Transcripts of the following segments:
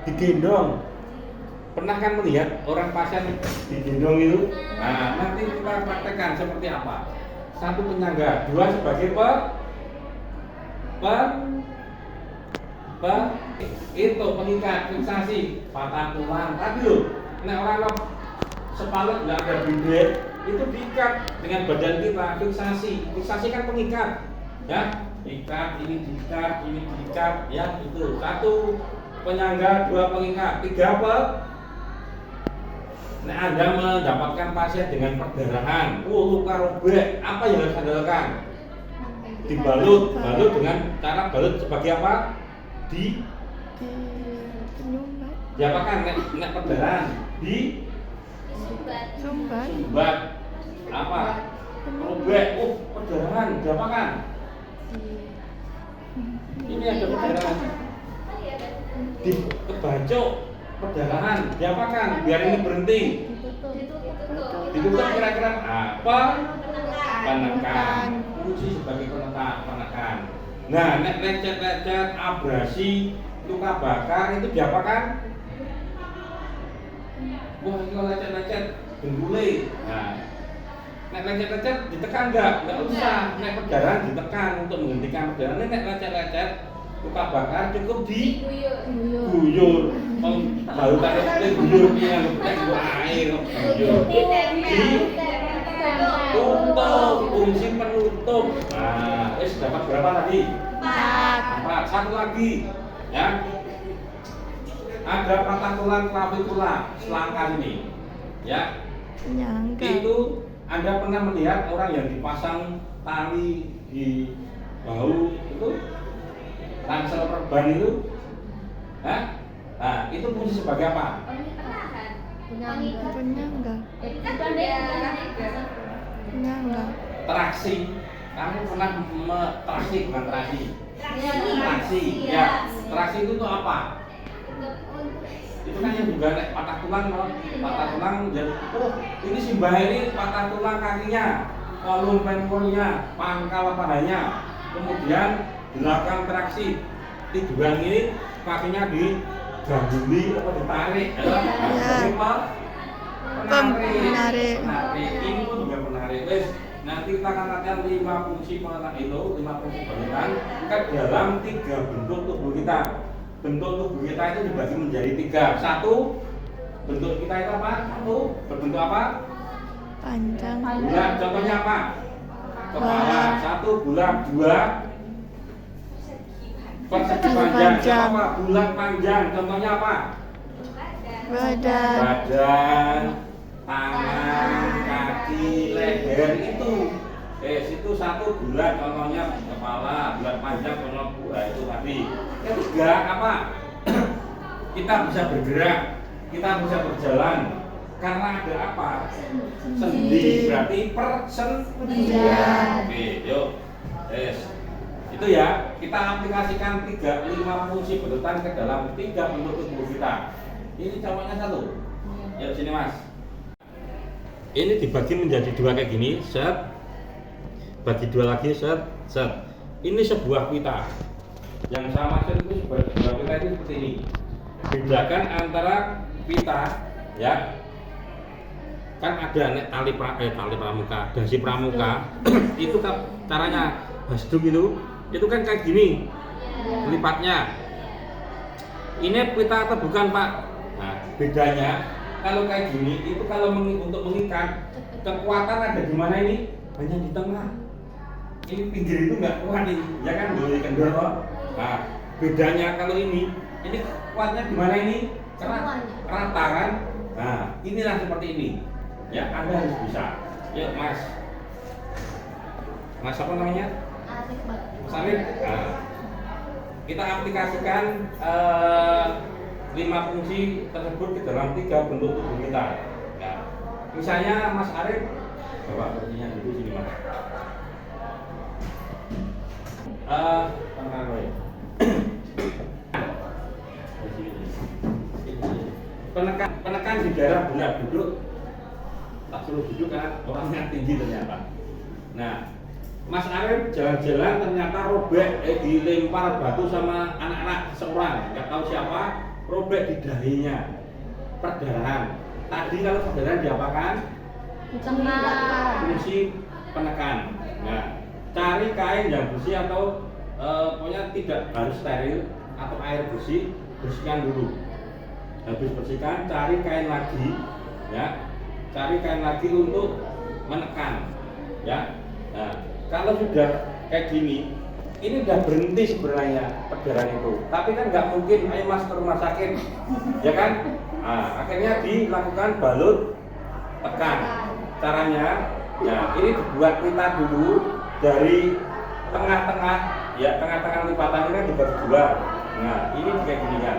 digendong. Pernah kan melihat orang pasien digendong itu? Nah, nanti kita praktekkan seperti apa. Satu penyangga, dua sebagai itu pengikat, fiksasi, patah tulang. Tadi loh, nah orang sepalut nggak ada bibir, itu diikat dengan badan kita, fiksasi kan pengikat, ya, ikat, ini diikat, ya itu. Satu penyangga, dua pengikat, tiga apa? Nah, Anda mendapatkan pasien dengan perdarahan, luka robek, apa yang harus Anda lakukan? Balut dengan cara balut sebagai apa? Diapakan? Nek perdarahan sumbat apa? Robek, perdarahan, diapakan? Ini ada perdarahan di kebacok, perdarahan, diapakan? Biar ini berhenti. Ditutup kira-kira apa? Penekan. Fungsi sebagai penekan. Nah, nek lecet-lecet, abrasi, luka bakar itu diapakan? Wah, kalau lecet-lecet dengkule. Nah, nek lecet-lecet ditekan enggak usah. Nek perdarahan ditekan untuk menghentikan perdarahan. Nek lecet-lecet luka bakar cukup diguyur. Baru tadi guyur piye nek air guyur. Tutup, fungsi penutup. Nah, dapat berapa tadi? 4. Satu lagi, ya. Ada patah tulang clavicula selangkah ini, ya. Itu Anda pernah melihat orang yang dipasang tali di bahu itu, ransel perban itu, Hah? Nah, itu fungsi sebagai apa? Penyangga. Traksi. Kamu pernah traksi bukan traksi? Traksi. Ya. Traksi itu tuh apa? Itu kan yang juga nek patah tulang, jadi ini si mbah ini patah tulang kakinya, kolum femornya, pangkal pahanya. Kemudian dilakukan traksi. Tiduran ini kakinya diganduli atau ditarik. Penarik. Ini pun juga penarik. Nanti kita akan latihan 5 fungsi penekan itu, 5 fungsi penekan ke dalam 3 bentuk tubuh kita. Bentuk tubuh kita itu dibagi menjadi 3. 1, bentuk kita itu apa? 1, berbentuk apa? Panjang. Bulat, contohnya apa? Kepala. 1 bulat, 2 persegi panjang. Apa? Bulat panjang, contohnya apa? Badan, tangan, kaki, leher itu. Situ 1 bulat, contohnya kepala, bulat panjang, contohnya buah itu tadi. Ketiga apa? Kita bisa bergerak, kita bisa berjalan. Karena ada apa? Sendi, berarti persendian. Oke, yuk. Itu ya, kita aplikasikan 5 fungsi berurutan ke dalam 3 bentuk tubuh kita. Ini cowoknya 1. Yuk sini Mas. Ini dibagi menjadi 2 kayak gini, set. Bagi 2 lagi, set. Ini sebuah pita. Yang sama set itu sebuah pita itu seperti ini. Bedakan antara pita, ya. Kan ada tali pramuka, dasi pramuka. Itu kan caranya hasduk itu kan kayak gini. Lipatnya. Ini pita atau bukan, Pak? Nah, bedanya kalau kayak gini itu kalau untuk mengikat kekuatan ada di mana ini? Hanya di tengah. Ini pinggir itu nggak kuat ini, ya kan? Boleh kendor. Nah, bedanya kalau ini kuatnya di mana ini? Karena rata kan? Nah, inilah seperti ini. Ya, Anda harus bisa. Yuk, Mas. Mas apa namanya? Sarif. Nah, kita aplikasikan 5 fungsi tersebut ke dalam 3 bentuk tubuh kita. Ya. Misalnya Mas Arif, bawa kursinya dulu sini Mas. Penekan di daerah benar duduk. Tak suruh duduk karena orangnya tinggi ternyata. Nah, Mas Arif jalan-jalan ternyata robek, dilempar batu sama anak-anak seorang, nggak tahu siapa. robek di dahinya, perdarahan. Tadi kalau perdarahan diapakan? Fungsi penekan. Nah, cari kain yang bersih atau pokoknya tidak harus steril atau air bersih, bersihkan dulu. Habis bersihkan, cari kain lagi, ya, cari kain lagi untuk menekan, ya. Nah, kalau sudah kayak gini, ini udah berhenti sebenarnya perdarahan itu. Tapi kan nggak mungkin, ayo mas ke rumah sakit, ya kan? Nah, akhirnya dilakukan balut tekan. Caranya, ya ini dibuat pita dulu dari tengah-tengah, ya tengah-tengah lipatan ini dibagi dua. Nah, ini kayak gini kan.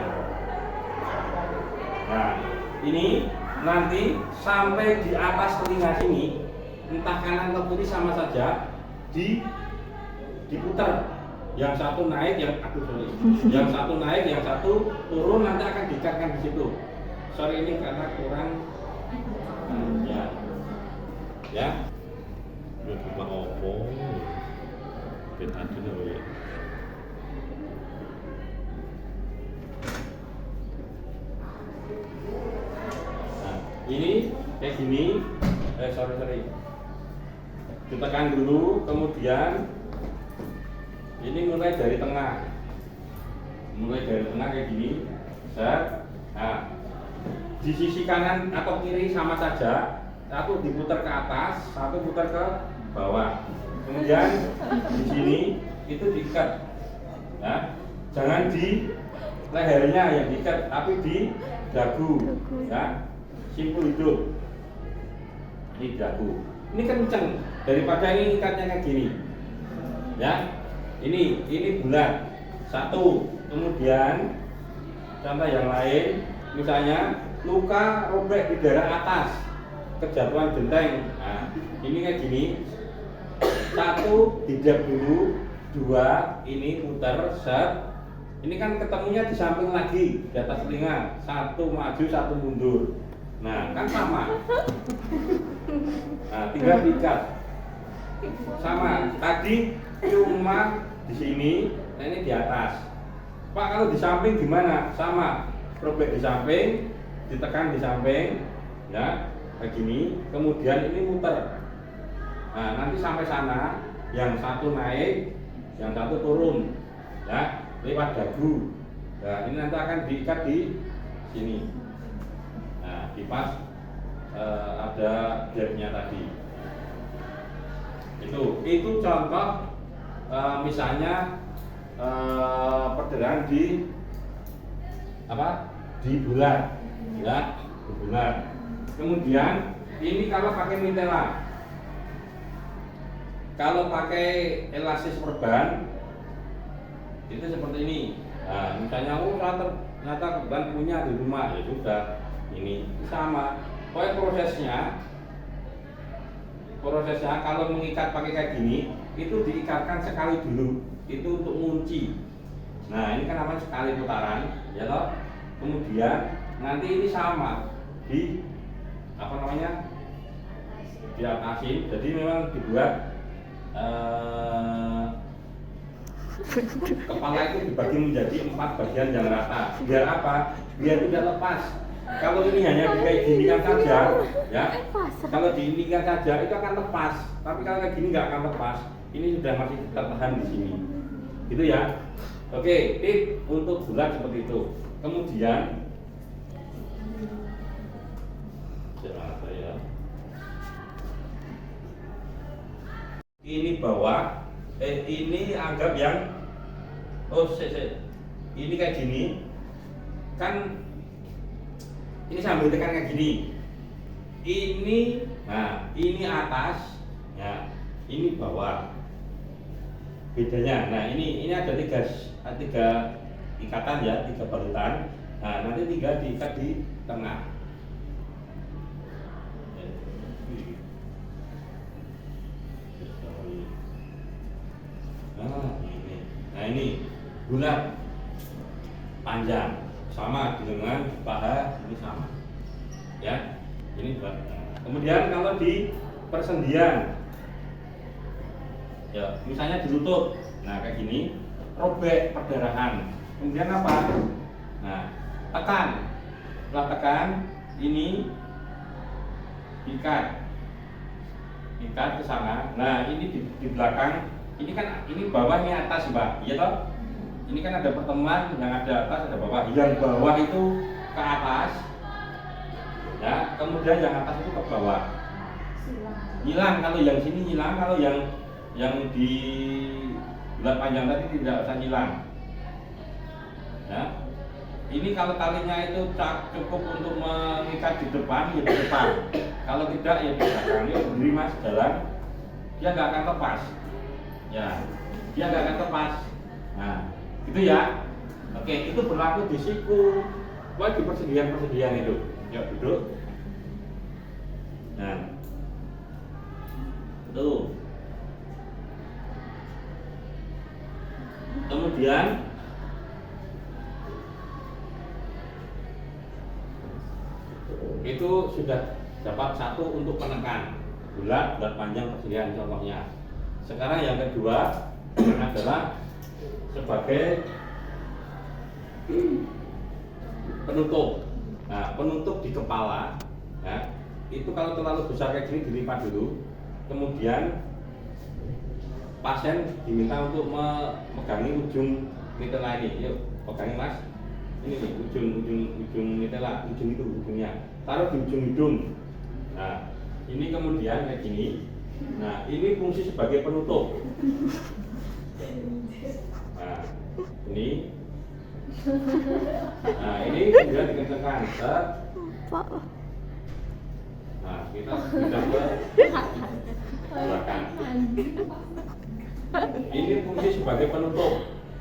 Nah, ini nanti sampai di atas telinga sini, entah kanan atau kiri sama saja, diputar. Yang satu naik, yang satu naik, yang satu turun, nanti akan diikatkan di situ. Sorry ini karena kurang, ya. Cuma opo, beda dulu ya. Ini kayak gini, sorry, ditekan dulu, kemudian ini mulai dari tengah, kayak gini, set. Nah, di sisi kanan atau kiri sama saja, satu diputar ke atas, satu putar ke bawah, kemudian di sini itu diikat, ya. Jangan di lehernya yang diikat, tapi di dagu, ya. Simpul hidup, ini dagu, ini kenceng daripada ini ikatnya kayak gini, ya. Ini bulat satu. Kemudian contoh yang lain, misalnya luka robek di daerah atas, kejatuhan genteng. Nah, ini kayak gini, satu dijab dulu, dua ini putar, set. Ini kan ketemunya di samping lagi, di atas telinga, satu maju, satu mundur. Nah, kan sama. Nah, tinggal diikat. Sama. Tadi cuma di sini, nah ini di atas. Pak, kalau di samping gimana? Sama. Robek di samping, ditekan di samping, ya, kayak gini. Kemudian ini muter. Nah, nanti sampai sana, yang satu naik, yang satu turun, ya, lewat dagu. Nah, ini nanti akan diikat di sini. Nah, di pas ada gapnya tadi. Itu contoh misalnya perdarahan di bulan, ya, di bulan. Kemudian ini kalau pakai mitela, kalau pakai elasis perban itu seperti ini. Nah, misalnya ternyata perban punya di rumah, ya sudah. Ini sama. Pokoknya prosesnya kalau mengikat pakai kayak gini, itu diikatkan sekali dulu, itu untuk ngunci. Nah, ini kan namanya sekali putaran, ya loh. Kemudian nanti ini sama di diatasin. Jadi memang dibuat kepala itu dibagi menjadi 4 bagian yang rata. Biar apa? Biar tidak lepas. Kalau ini hanya diginikan saja, ya. Kalau diinikan saja itu akan lepas. Tapi kalau kayak gini nggak akan lepas. Ini sudah masih tertahan di sini, gitu ya. Oke, tip untuk bulat seperti itu. Kemudian, ini bawah, ini anggap yang, ini kayak gini, kan. Ini sambil tekan kayak gini. Ini atas, ya. Ini bawah. Bedanya. Nah, ini ada tiga ikatan, ya, 3 balutan. Nah, nanti 3 diikat di tengah. Nah, ini bulat panjang. Sama dengan paha, ini sama, ya. Ini buat. Kemudian kalau di persendian, ya, misalnya di lutut, nah kayak gini, robek perdarahan. Kemudian apa? Nah, setelah tekan ini ikat ke sana. Nah ini di belakang, ini kan ini bawah ini atas Mbak, iya toh? Ini kan ada pertemuan yang ada atas ada bawah. Yang bawah itu ke atas, ya. Kemudian yang atas itu ke bawah. Hilang kalau yang sini hilang, kalau yang di bulat panjang tadi tidak usah hilang. Ya. Ini kalau talinya itu cukup untuk mengikat di depan, ya di depan. Kalau tidak ya di belakang. Ya berdiri Mas jalan, dia nggak akan lepas. Ya, dia nggak akan lepas. Nah, gitu ya. Oke, itu berlaku di siku. Wah, di persediaan itu. Ya duduk. Nah, tuh. Kemudian itu sudah dapat satu untuk penekan bulat panjang persediaan contohnya. Sekarang yang kedua adalah sebagai penutup. Nah, penutup di kepala, ya, itu kalau terlalu besar kayak gini dilipat dulu, kemudian pasien diminta untuk memegangi ujung mitela ini. Yuk, pegangi Mas. Ini nih, ujung mitela, ujung itu ujungnya. Taruh di ujung hidung. Nah, ini kemudian kayak gini. Nah, ini fungsi sebagai penutup. Nah, ini. Nah, ini kemudian dikencangkan. Nah, kita pindah ke belakang. Ini fungsi sebagai penutup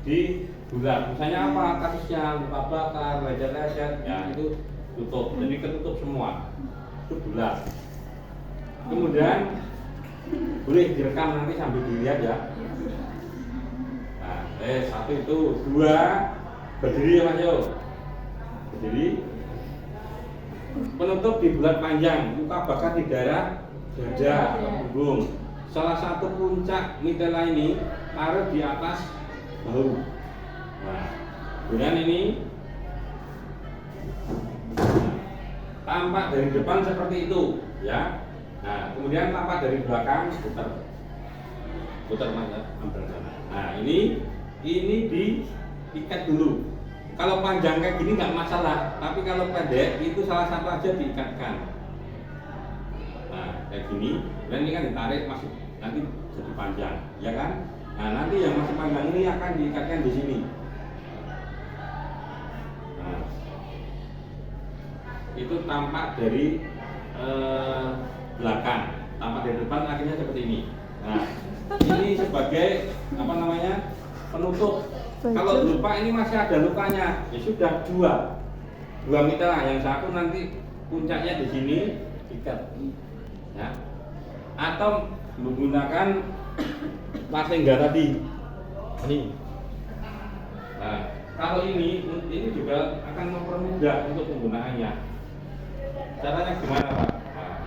di bulat. Misalnya apa kasusnya, luka bakar, lecet-lecet, ya itu tutup. Jadi ketutup semua. Itu bulat. Kemudian boleh direkam nanti sambil dilihat ya. Nah, satu itu, dua berdiri ya Mas Yo. Berdiri. Penutup di bulat panjang, luka bakar di daerah dada atau punggung. Salah satu puncak mitela ini taruh di atas bahu. Nah, dengan ini tampak dari depan seperti itu, ya. Nah, kemudian tampak dari belakang putar mana? Nah, ini diikat dulu. Kalau panjang kayak gini nggak masalah, tapi kalau pendek itu salah satu aja diikatkan. Nah, kayak gini, dan ini kan ditarik masih nanti jadi panjang, ya kan? Nah, nanti yang masih panjang ini akan diikatkan di sini. Nah, itu tampak dari belakang, tampak dari depan akhirnya seperti ini. Nah, ini sebagai apa namanya penutup. Kalau lupa ini masih ada lukanya, ya sudah dua mitela. Yang satu nanti puncaknya di sini ikat, ya. Atau menggunakan pasengga tadi. Ini. Nah, kalau ini juga akan mempermudah untuk penggunaannya. Caranya gimana Pak? Nah,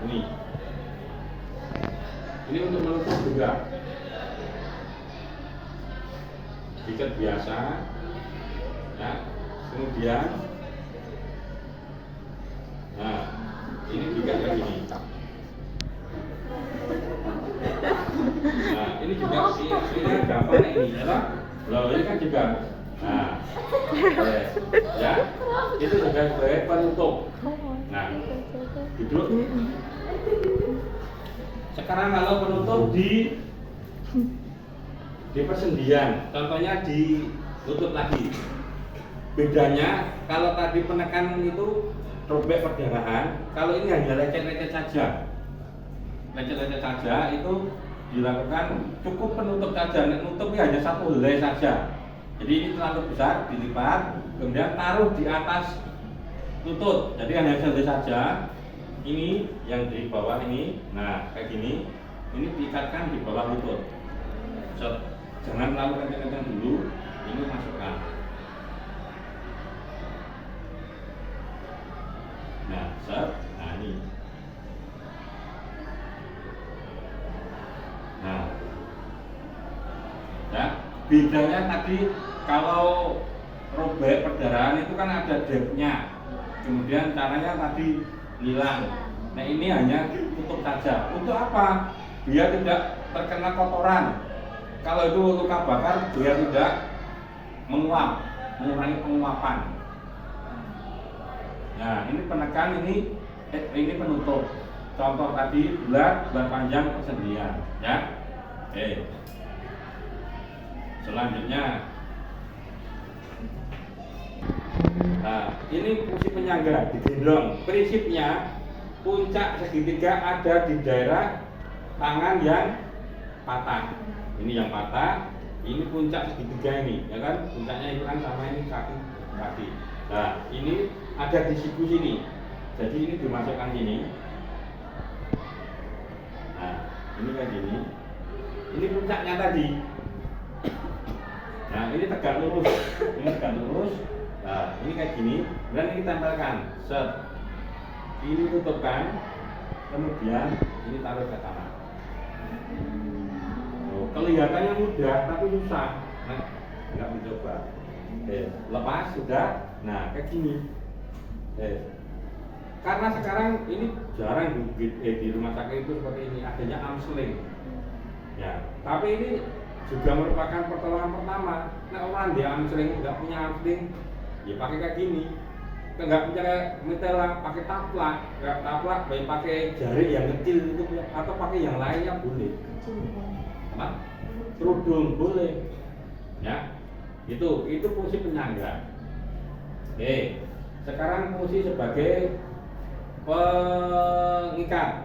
ini untuk menutup juga. Ikat biasa, ya. Kemudian, nah, ini diikat kayak gini. Nah, ini juga ini gampang ini, ya. Loh, ini kan juga. Nah, ya, itu juga sebagai penutup. Nah, duduk. Sekarang kalau penutup di persendian, contohnya ditutup lagi. Bedanya kalau tadi penekanan itu robek perdarahan, kalau ini hanya lecet-lecet saja. Lecet-lecet saja itu dilakukan cukup penutup saja. Nutupnya hanya satu helai saja. Jadi ini terlalu besar, dilipat, kemudian taruh di atas lutut. Jadi hanya helai saja. Ini yang di bawah ini, nah kayak gini, ini diikatkan di bawah lutut. Jangan terlalu kencang-kencang dulu, ini masukkan. Nah, nah ini. Nah, ya bedanya tadi kalau robek perdarahan itu kan ada depthnya, kemudian caranya tadi hilang. Nah ini hanya tutup saja. Untuk apa? Biar tidak terkena kotoran. Kalau itu luka bakar, biar tidak menguap, mengurangi penguapan. Nah ini penekan, ini penutup. Contoh tadi bulat panjang persendian, ya. Oke. Selanjutnya, nah ini fungsi penyangga digendong. Prinsipnya puncak segitiga ada di daerah tangan yang patah. Ini yang patah, ini puncak segitiga ini, ya kan? Puncaknya itu kan sama ini kaki. Nah ini ada di siku sini. Jadi ini dimasukkan sini. Nah ini kayak gini. Ini puncaknya tadi. Nah ini tegak lurus, ini tegak lurus. Nah ini kayak gini, dan ini tempelkan, set. Ini tutupkan, kemudian ini taruh ke tangan. Oh, kelihatannya mudah, tapi susah. Nah, nggak mencoba. Lepas sudah. Nah kayak gini. Karena sekarang ini jarang di rumah sakit itu seperti ini, adanya arm sling. Ya, tapi ini juga merupakan pertolongan pertama. Nah orang dia arm sling, nggak punya arm sling, ya pakai kayak gini. Nggak punya kayak metela, pakai taplak, nggak taplak, baik pakai jari yang kecil itu, atau pakai yang lainnya boleh. Apa? Kerudung boleh. Ya, itu fungsi penyangga. Oke, sekarang fungsi sebagai pengikat.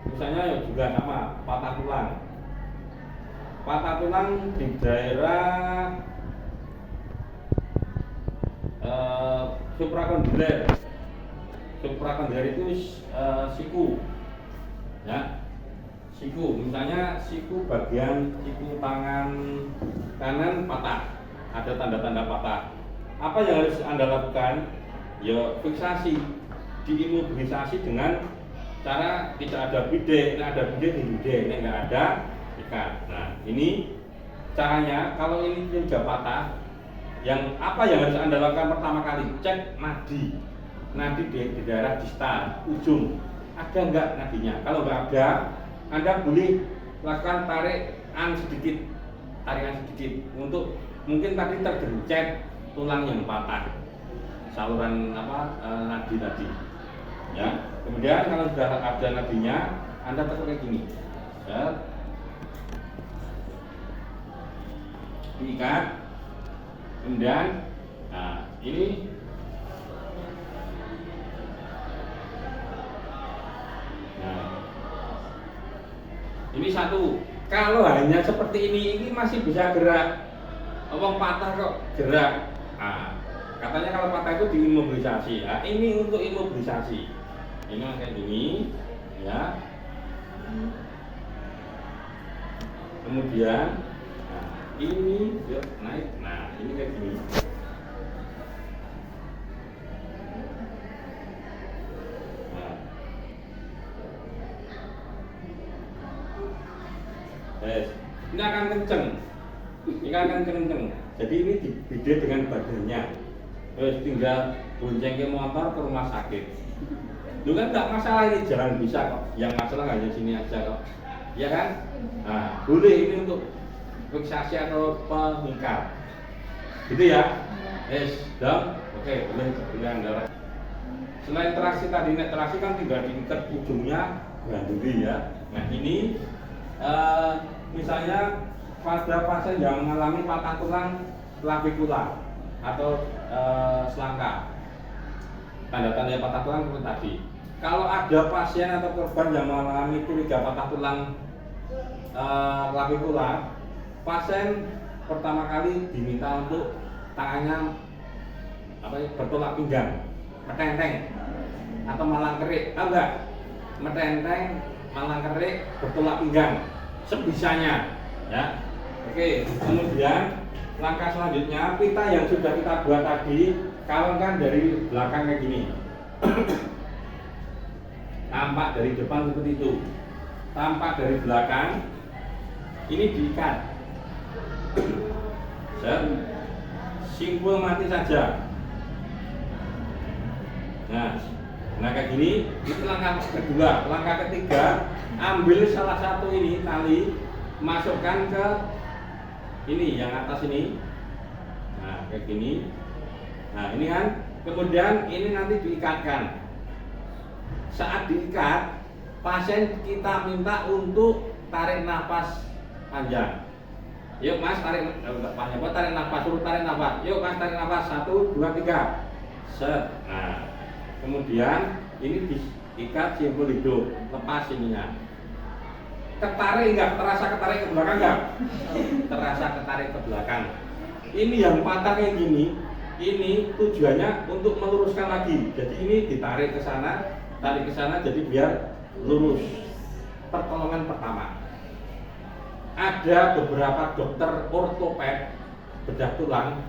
Misalnya juga sama patah tulang. Patah tulang di daerah suprakondyler. Suprakondyler itu siku. Ya. Siku, misalnya siku bagian siku tangan kanan patah. Ada tanda-tanda patah. Apa yang harus Anda lakukan? Ya fiksasi, diimobilisasi dengan cara tidak ada bide. Nah ada bide di bide, ini nggak ada ikat. Nah ini caranya. Kalau ini sudah patah, apa yang harus Anda lakukan pertama kali? Cek nadi di daerah distal ujung, ada enggak nadinya? Kalau enggak ada, Anda boleh lakukan tarikan sedikit untuk mungkin tadi tergencet tulang yang patah, saluran nadi tadi. Ya. Kemudian kalau sudah ada nadinya, Anda tekuk kayak gini. Ya. Diikat. Kemudian, nah ini satu. Kalau hanya seperti ini masih bisa gerak. Omong patah kok gerak. Nah, katanya kalau patah itu diimobilisasi. Nah, ini untuk imobilisasi. Ini kayak gini, ya. Kemudian, nah, ini yuk, naik. Nah, ini kayak gini. Nah. Ini akan kenceng. Jadi ini dibide dengan badannya. Terus tinggal bonceng ke motor ke rumah sakit. Lu kan nggak masalah, ini jalan bisa kok. Yang masalah hanya sini aja kok. Ya kan? Nah, boleh ini untuk fiksasi atau pengikat. Gitu ya? Dong. Oke, boleh Anda. Selain traksi tadi, traksi kan tinggal diikat ujungnya ganduli ya. Nah ini misalnya pada pasien yang mengalami patah tulang clavicula atau selangka, tanda-tanda patah tulang seperti tadi. Kalau ada pasien atau korban yang mengalami curiga patah tulang clavicula, pasien pertama kali diminta untuk tangannya bertolak pinggang, metenteng atau malang kerik, tahu nggak? Metenteng, malang kerik, bertolak pinggang, sebisanya, ya. Oke, kemudian langkah selanjutnya, pita yang sudah kita buat tadi, kalungkan dari belakang kayak gini. Tampak dari depan seperti itu, tampak dari belakang, ini diikat. simpul mati saja. Nah kayak gini, itu langkah kedua. Langkah ketiga, ambil salah satu ini tali, masukkan ke ini yang atas ini. Nah kayak gini. Nah ini kan, kemudian ini nanti diikatkan. Saat diikat, pasien kita minta untuk tarik nafas panjang. Yuk mas, tarik nafas, suruh tarik nafas. Yuk mas, tarik nafas, 1, 2, 3. Set. Nah, kemudian ini diikat simpul hidup, lepas ininya. Ketarik enggak? Terasa ketarik ke belakang enggak? Terasa ketarik ke belakang. Ini yang patah kayak gini, ini tujuannya untuk meluruskan lagi. Jadi ini ditarik ke sana, tarik ke sana, jadi biar lurus. Pertolongan pertama. Ada beberapa dokter ortoped bedah tulang,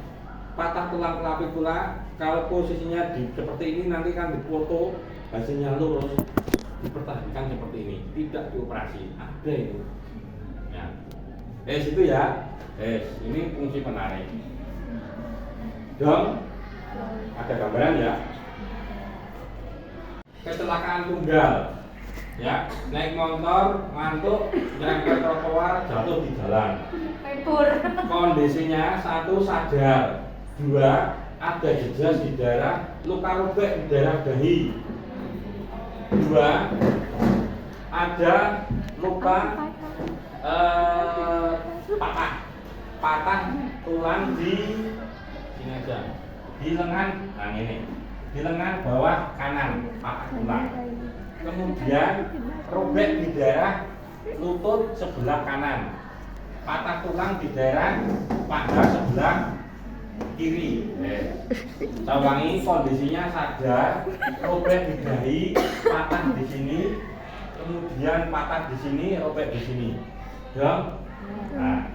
patah tulang klavikula, kalau posisinya seperti ini nanti kan dipoto, hasilnya lurus, dipertahankan seperti ini, tidak dioperasi. Ada itu. Ya. Itu ya. Ini fungsi penarik. Dong, ada gambaran ya. Kecelakaan tunggal. Ya, naik motor, ngantuk, nyerempet trotoar, jatuh di jalan. Kondisinya 1, sadar. 2, ada jejas di darah, luka robek di darah dahi. 2, ada luka patah tulang di sini aja, di lengan. Nah ini, di lengan bawah kanan, patah tulang. Kemudian robek di daerah lutut sebelah kanan, patah tulang di daerah paha sebelah kiri. Saya ulangi, kondisinya sadar, robek di dahi, patah di sini, kemudian patah di sini, robek di sini. Dong. Nah,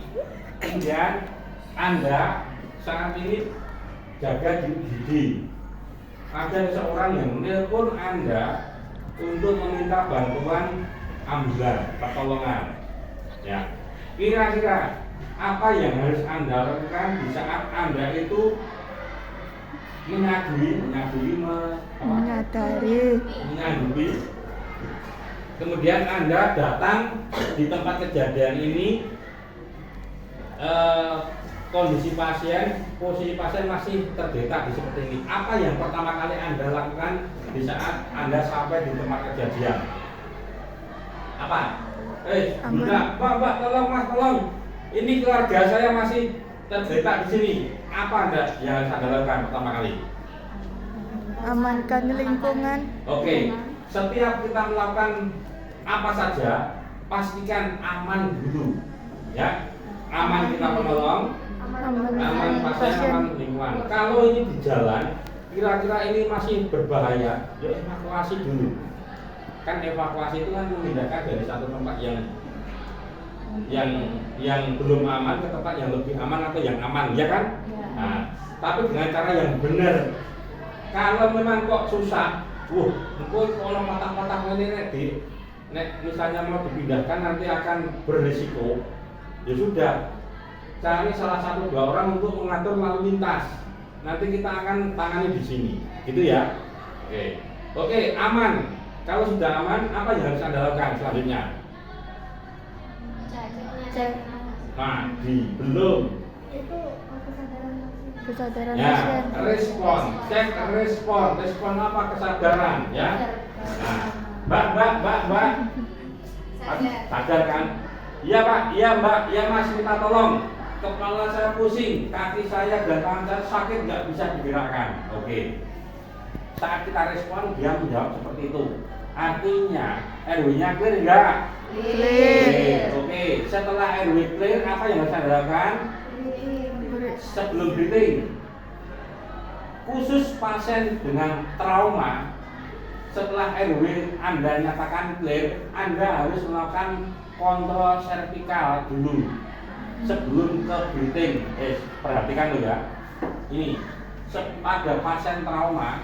kemudian Anda saat ini jaga gigi. Ada seorang yang menelpon Anda untuk meminta bantuan ambulan, pertolongan. Ya, kira-kira apa yang harus Anda lakukan di saat Anda itu menyadari, kemudian Anda datang di tempat kejadian ini, kondisi pasien, posisi pasien masih terdetak di seperti ini. Apa yang pertama kali Anda lakukan di saat Anda sampai di tempat kejadian? Apa? Mbak, tolong mas, tolong. Ini keluarga saya masih terdetak di sini. Apa yang Anda lakukan pertama kali? Amankan lingkungan. Oke. Setiap kita melakukan apa saja, pastikan aman dulu. Ya, aman kita menolong, aman pasien, aman lingkungan. Kalau ini di jalan, kira-kira ini masih berbahaya, ya evakuasi dulu. Kan evakuasi itu kan memindahkan dari satu tempat yang belum aman ke tempat yang lebih aman atau yang aman, ya kan? Nah, tapi dengan cara yang benar. Kalau memang kok susah, kalau patah-patah ini misalnya mau dipindahkan nanti akan berisiko. Ya sudah, cari salah satu 2 orang untuk mengatur lalu lintas. Nanti kita akan tangani di sini, gitu ya. Oke, aman. Kalau sudah aman, apa yang harus Anda lakukan selanjutnya? Cek. Belum. Kesadaran Ya, pasien. cek respon apa kesadaran, ya. Nah, Mbak, sadar kan? Iya Pak, iya Mbak, iya Mas, minta tolong. Kepala saya pusing, kaki saya dan tangan saya sakit, nggak bisa digerakkan. Oke. Saat kita respon, dia menjawab seperti itu. Artinya, RW-nya clear enggak? Clear. Oke. Setelah RW clear, apa yang harus Anda lakukan? Sebelum breathing. Khusus pasien dengan trauma, setelah RW Anda nyatakan clear, Anda harus melakukan kontrol servikal dulu sebelum ke breathing. Perhatikan loh ya. Ini pada pasien trauma,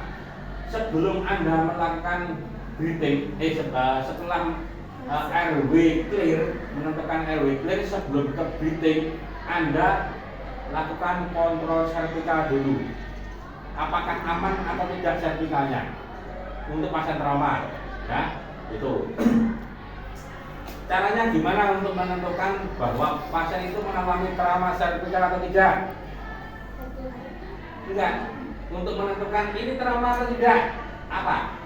sebelum Anda melakukan breathing, setelah RW clear, menentukan RW clear, sebelum ke breathing, Anda lakukan kontrol servikal dulu. Apakah aman atau tidak servikalnya untuk pasien trauma? Ya, itu. Caranya gimana untuk menentukan bahwa pasien itu mengalami trauma servikal atau tidak? Enggak. Untuk menentukan ini trauma atau tidak, apa?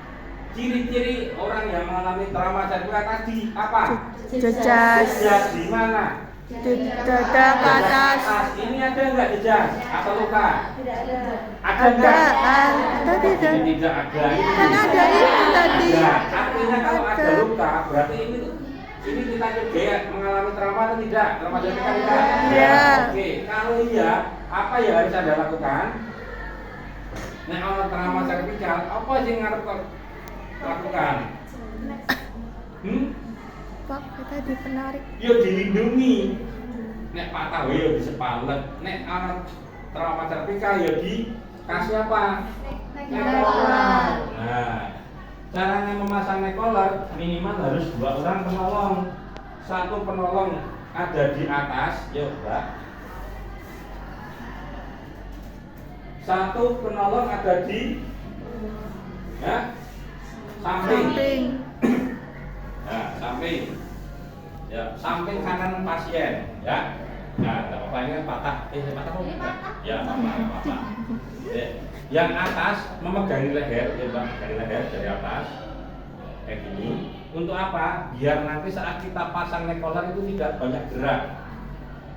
Ciri-ciri orang yang mengalami trauma servikal tadi apa? Jejas. Jejas di mana? Di dada ke atas. Ini ada enggak jejas atau luka? Ada Ada. enggak? Tadi Ini tidak ada. Ini kan ada ini tadi. ada. Artinya kalau ada Ada. luka, berarti ini kita juga mengalami trauma atau tidak? Trauma servikal tidak? Iya. Oke, kalau iya, apa yang harus Anda lakukan? Nah, kalau trauma servikal, apa sih yang harus lakukan? Pak, tadi penarik. Yo dilindungi. Nek patah yo disepalet. Nek anak trauma servikal yo dikasih apa? Nekolar. Nah, caranya memasang nekolar minimal harus 2 orang penolong. Satu penolong ada di atas, yo Mbak. Satu penolong ada di ya, samping. Nah, samping. Ya, samping kanan pasien, ya. Nah, enggak apa-apa ini kan patah. Patah kok? Ya, apa-apa. Yang atas memegangi leher, ya, Bang, memegangi leher dari atas. Kayak gini. Untuk apa? Biar nanti saat kita pasang nekolar itu tidak banyak gerak.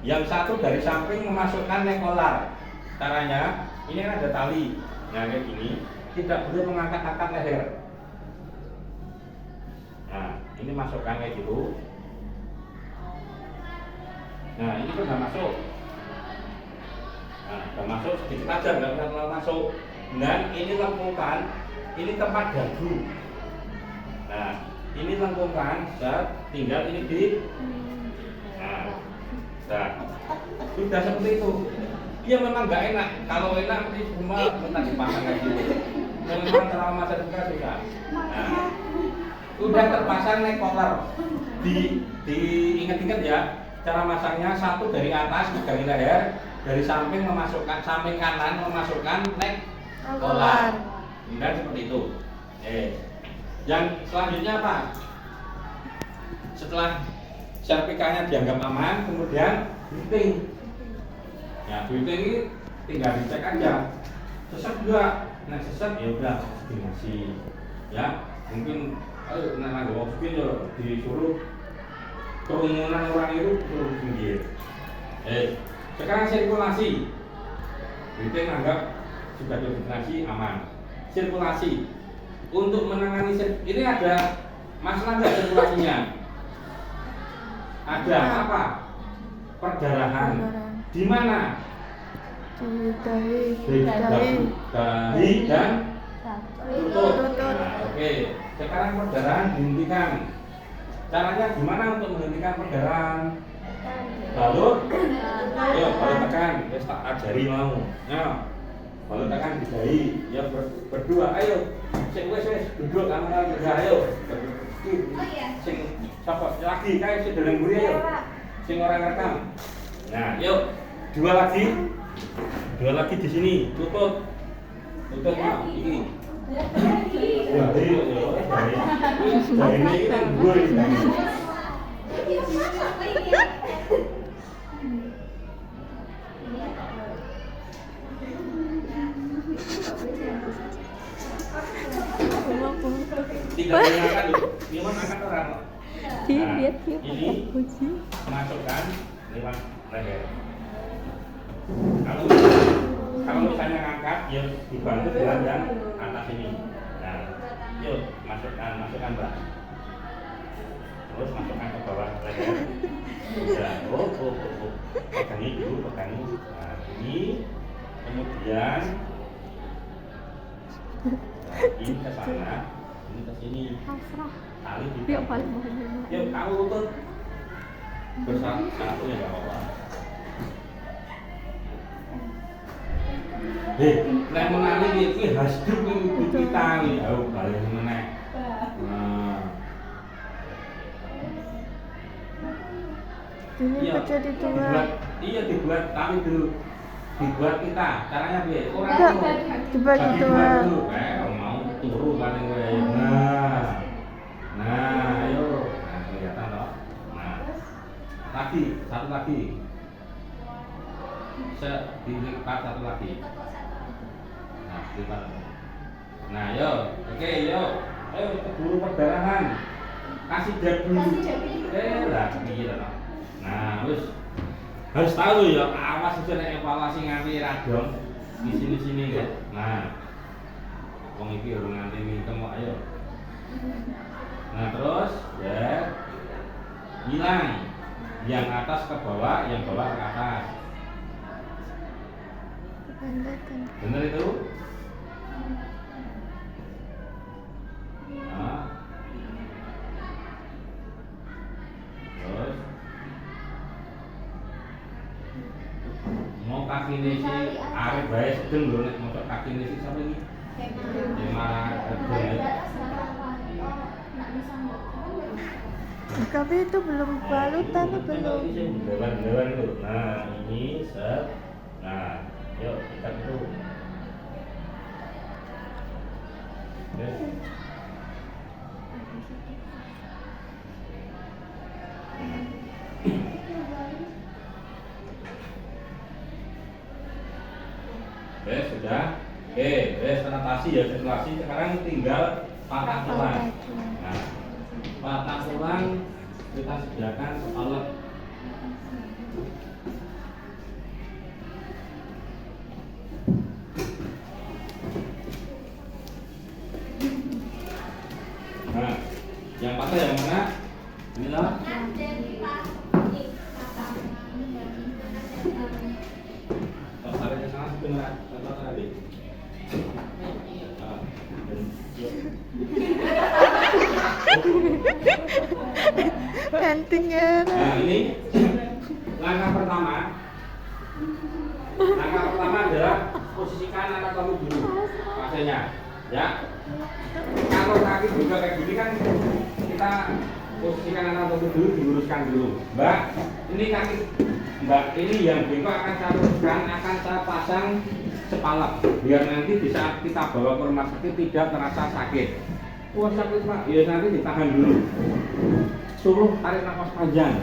Yang satu dari samping memasukkan nekolar. Caranya, ini kan ada tali. Nah, kayak gini, tidak boleh mengangkat-angkat leher. Nah, ini masukkan kayak gitu. Nah, ini kan sudah masuk. Nah, sudah masuk sedikit aja, nggak terlalu masuk. Dan ini lengkungkan, ini tempat dagu. Nah, ini lengkungkan, tinggal ini di. Nah, sudah seperti itu. Dia memang nggak enak. Kalau enak nanti semua minta dipasang kayak gitu. Memang trauma servikal juga. Nah, udah terpasang nekolar. Diingat-ingat ya. Cara masangnya satu dari atas megang leher, dari samping memasukkan samping kanan memasukkan nekolar. Dan seperti itu. Yang selanjutnya apa? Setelah servikalnya dianggap aman, kemudian breathing. Ya, breathing ini tinggal dicek aja. Sesek enggak? Nah, sesek ya udah dikasih. Ya, mungkin nggak oksigen ya disuruh kerumunan orang itu suruh pinggir. Sekarang sirkulasi. Breathing anggap sudah sirkulasi aman. Sirkulasi untuk menangani ini ada masalah nggak sirkulasinya? Ada apa? Perdarahan. Di mana? Di dahi. Dahi dan lutut. Nah, oke. Sekarang perdarahan dihentikan. Caranya gimana untuk menghentikan perdarahan? Balut, ya balut tekan. Wes tak ajari mau. Ya, balut tekan di dahi. Ya berdua. Ayo, wes duduk kanan belah. Ayo. Sing siapa lagi? Kayak si dalam buri ayo. Sing orang rekam. Nah, yuk. Dua lagi di sini. Lutut ini. Dari ini kan gue ini. Tidak mengangkat dulu. Dia mengangkat orang. Nah, ini masukkan lewat leher. Kalau misalnya ngangkat, ya dibantu dengan yang atas ini. Nah, yuk masukkan Mbak. Terus masukkan ke bawah leher. Udah, pegangi dulu, pegangi. Nah, ini kemudian ini ke sana, ini ke sini. Tali di. Yuk, kamu lutut bersatu ya nggak apa-apa. Nek menali iki hasduk iki tali, ayo bali meneh. Nah. Ini Iya, jadi dua. Iya dibuat tali dulu. dibuat kita. Caranya piye? Ora Enggak, ngono. dibagi dua. dulu. Mau turu paling kowe. Nah, ayo. Nah, kelihatan toh. Nah. Lagi, satu lagi. Dilipat satu lagi. Nah, lipat. Nah, yo. Oke, yo. Ayo keburu perdarahan. Kasih jab dulu. Lah, piye to. Nah, wis harus tahu ya, awas itu nek evaluasi nganti radong di sini-sini ya. Nah, wong iki urung nganti mintem kok ayo. Nah, terus ya hilang yang atas ke bawah, yang bawah ke atas. Benar itu? Nah. Terus mau kaki ini si arep bae sedeng lho nek motor kaki ini si sampe iki. Malah Tapi itu belum balutan belum. Dewan itu. Nah, ini set. Nah, yuk kita itu. Oke. Sudah. Oke, sanitasi ya, sirkulasi. Sekarang tinggal patah tulang. Nah, patah tulang kita sediakan alat. Nah, yang patah yang mana? Inilah. Tarik ke sana sebentar. Tadi. Pentingnya. Nah, ini langkah pertama. Langkah pertama adalah posisikan anak kamu dulu pasenya, ya. Kalau kaki juga kayak gini kan kita posisikan anak kamu dulu, diluruskan dulu. Mbak, ini kaki Mbak ini yang bengkok akan saya luruskan, akan saya pasang sepalak biar nanti di saat kita bawa ke rumah sakit tidak terasa sakit. Wah sakit Pak, ya nanti ditahan dulu. Suruh tarik nafas panjang,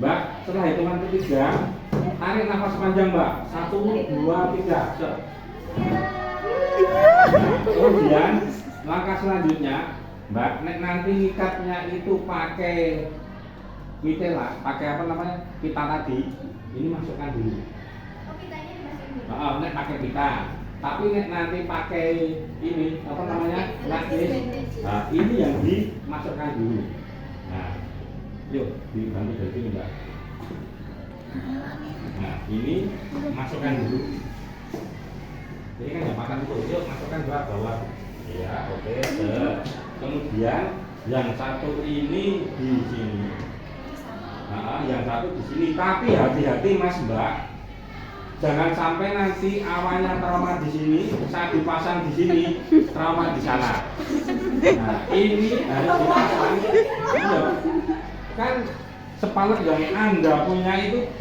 Mbak. Setelah hitungan ketiga, tarik nafas panjang Mbak. 1, 2, 3. Kemudian langkah selanjutnya, Mbak, nanti ngikatnya itu pakai mitela, pakai apa namanya? Pita tadi. Ini masukkan dulu. Nek pakai pita. Tapi nek nanti pakai ini apa namanya? Lapis. Nah, ini yang dimasukkan dulu. Nah, yuk dibantu dari sini Mbak. Nah, ini masukkan dulu. Ini kan yang makan itu, yuk masukkan ke bawah. Ya, oke. Kemudian yang satu ini di sini. Nah, yang satu di sini. Tapi hati-hati Mas Mbak. Jangan sampai nanti awalnya trauma di sini, saat dipasang di sini, trauma di sana. Nah, ini harus dipasang. Iya. Kan sepalak yang Anda punya itu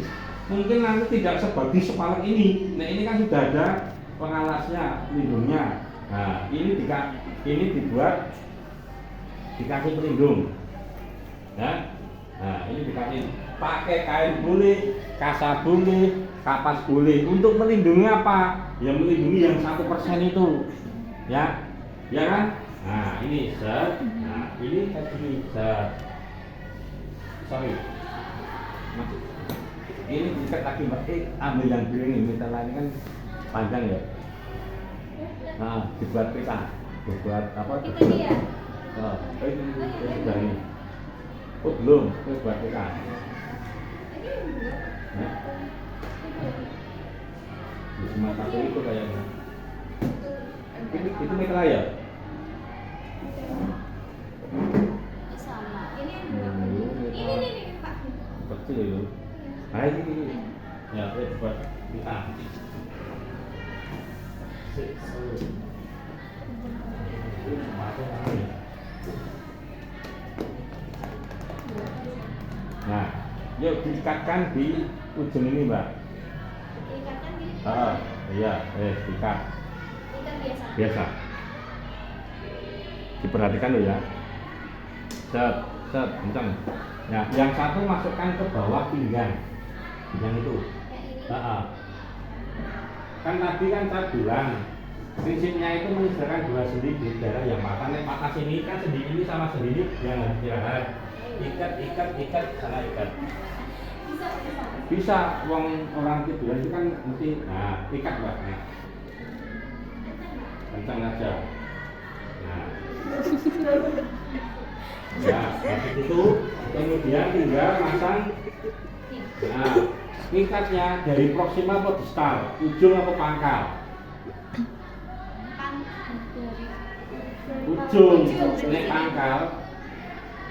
mungkin nanti tidak sebagus sepalak ini. Nah, ini kan sudah ada pengalasnya, pelindungnya. Nah, ini dibuat dikasih pelindung. Ya. Nah, ini dikasih pakai kain boleh, kasa boleh, kapas boleh. Untuk melindungi apa? Ya melindungi yang 1% itu. Ya. Ya kan? Nah, ini set. Nah, ini tadi set. Sorry. Masuk. Ini diikat lagi Mbak. Ambil yang biru ini, metal ini kan panjang ya. Nah, dibuat pita. Dibuat apa? Itu dia. Oh, ini sudah ini. Oh belum, itu buat pita. Nah. Di cuma satu itu kayaknya. Itu metal ya? Sama. Ini Pak. Kecil itu. Nah ini. Ya, itu buat pita. Nah, yuk diikatkan di ujung ini Mbak. Diikatkan di Iya, ikat. Ikat biasa. Biasa. Diperhatikan lo ya. Set, set, kencang. Nah, yang satu masukkan ke bawah pinggang. Yang itu. Yang ini. Kan tadi kan saya bilang prinsipnya itu mengistilahkan dua sendi di daerah yang patah. Nek patah sini kan sendi ini sama sendi ini yang istirahat. Ikat, sana ikat. Bisa, orang tiduran itu kan mesti, nah ikat mbak. Nah. Kencang aja. Nah. Ya, habis itu kemudian tinggal masang. Nah, ikatnya dari proksimal atau distal, ujung atau pangkal? Ujung. Nek pangkal,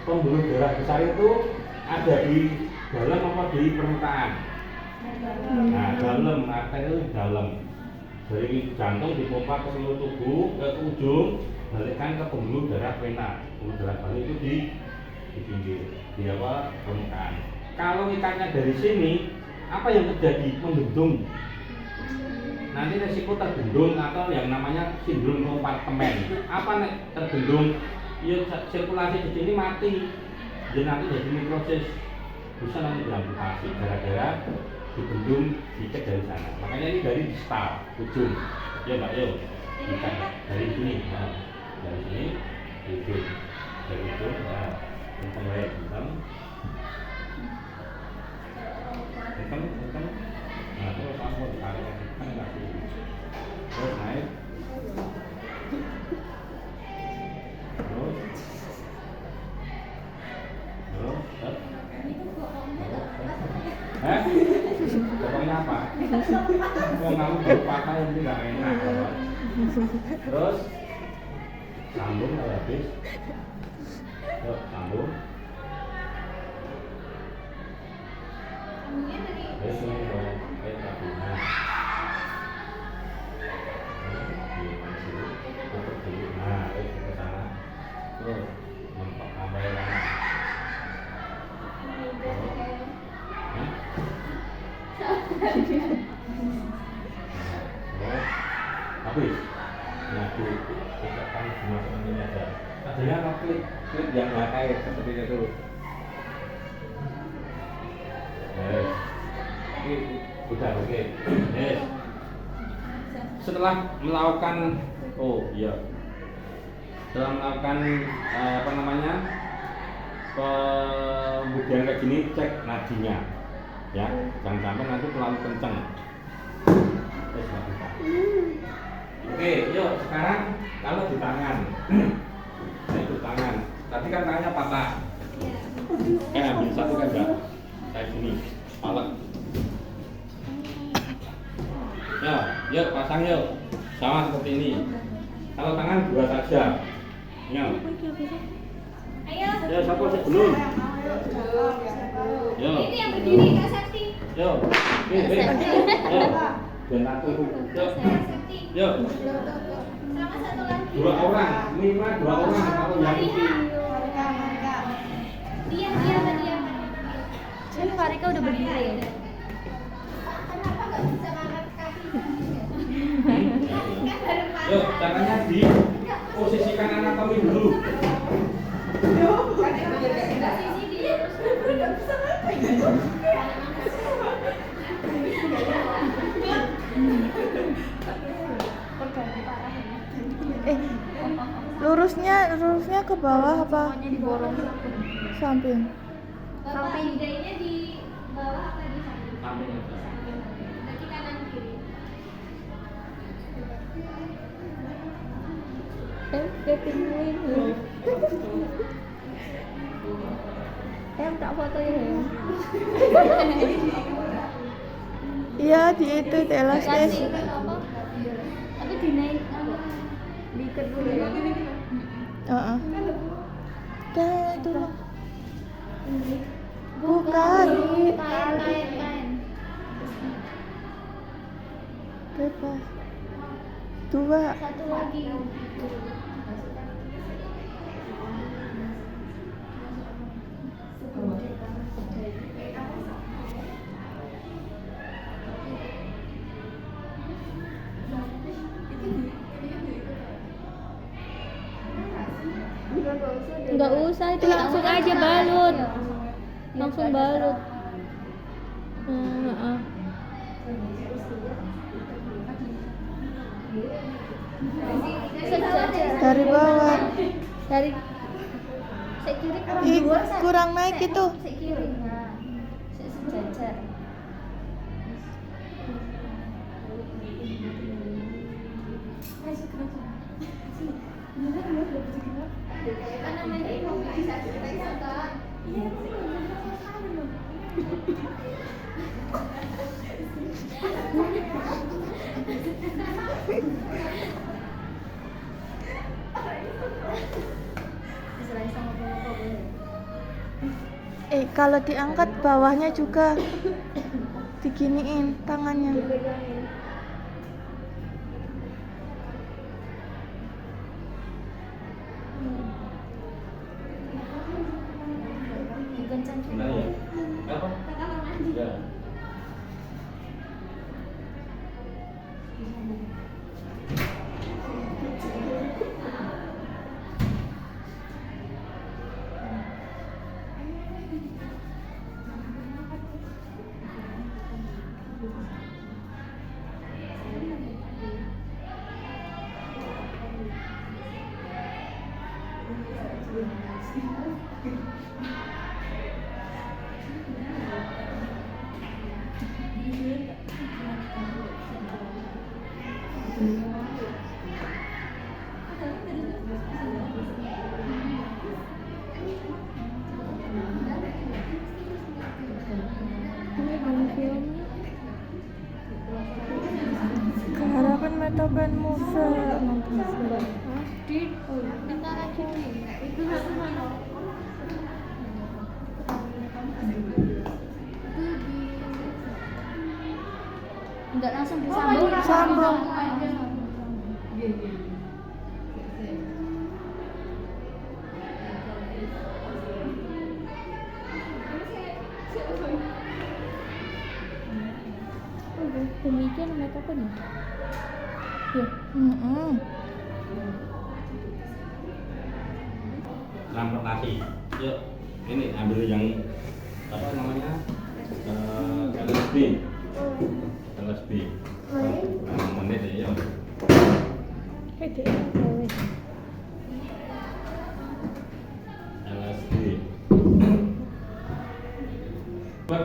pembuluh darah besar itu ada di dalam apa di permukaan? Nah, dalam, arteria itu di dalam. Dari jantung dipompa ke seluruh tubuh, ke ujung, balikkan ke pembuluh darah vena. Pembuluh darah balik itu di pinggir, di apa? Permukaan. Kalau ikatnya dari sini, apa yang terjadi? Membendung. Nanti resiko terbendung atau yang namanya sindrom kompartemen. Apa nek terbendung? Ya sirkulasi di sini mati. Jadi nanti jadi nekrosis. Bisa nanti diamputasi gara-gara dibendung dicek dari sana. Makanya ini dari distal, ujung. Ya Mbak, yuk. Ikat dari sini. Nah, dari sini, ujung. Dari ujung, nah, kencang leher, kencang. Kencang. Nah, terus aku ditarik kan lagi. Terus naik. Terus, set. Pokoknya apa? Mau kamu baru patah yang tidak enak. Terus sambung kalau habis. Yuk, sambung. Sambungnya dari Sini dong, tabungan. Tutup dulu. Nah, ke sana. Terus mentok tambah lama. Habis. Nah, ditetapkan dimasukkan ini aja. Tadinya apa klik yang pakai seperti itu. Udah oke. Setelah melakukan setelah melakukan apa namanya pembudian kayak gini, cek nadinya ya, jangan sampai nanti terlalu kenceng. Oke, yuk sekarang kalau di tangan, itu tangan, tadi kan tangannya patah, ambil satu kan enggak, kayak gini, palek. Ya, yuk pasang yuk, sama seperti ini. Kalau tangan dua saja, nyal. Ayo. Ya, siapa sih belum? Yo. Ini yang berdiri Kak Sakti. Yo. Yo. Dan aku. Yo. Yo. Sama satu lagi. Dua orang, minimal dua orang kalau yang ini. Diam. Kan Farika udah berdiri. Kenapa nggak bisa ngangkat kaki? Yo, caranya di posisikan anatomi dulu. Sisi dia nggak bisa ngangkat. Lurusnya ke bawah apa? Diborong Samping. pindainya di bawah apa di samping? Samping aja. Berarti kanan kiri. Kayak pinguin. Tak foto ya. Iya di itu di elastis. Kasih apa? Tapi dinaik diikat dulu ya. Dah itu. Bukan. Lain. Bebas. Dua. Satu lagi. Enggak usah, itu langsung aja balut. Langsung balut. Dari bawah. Dari sekiri Ih, kurang naik itu. sekiri. Nah, sejajar. Kalau diangkat bawahnya juga diginiin tangannya. Benar ya? Apa? Ya. Keharapan metopen musa. Bentar aja. Enggak langsung disambung. Sambung. Demikian mereka pun ya. Transportasi. Yuk, ini ambil yang apa namanya? LSB. LSB. Menit ya. LSB.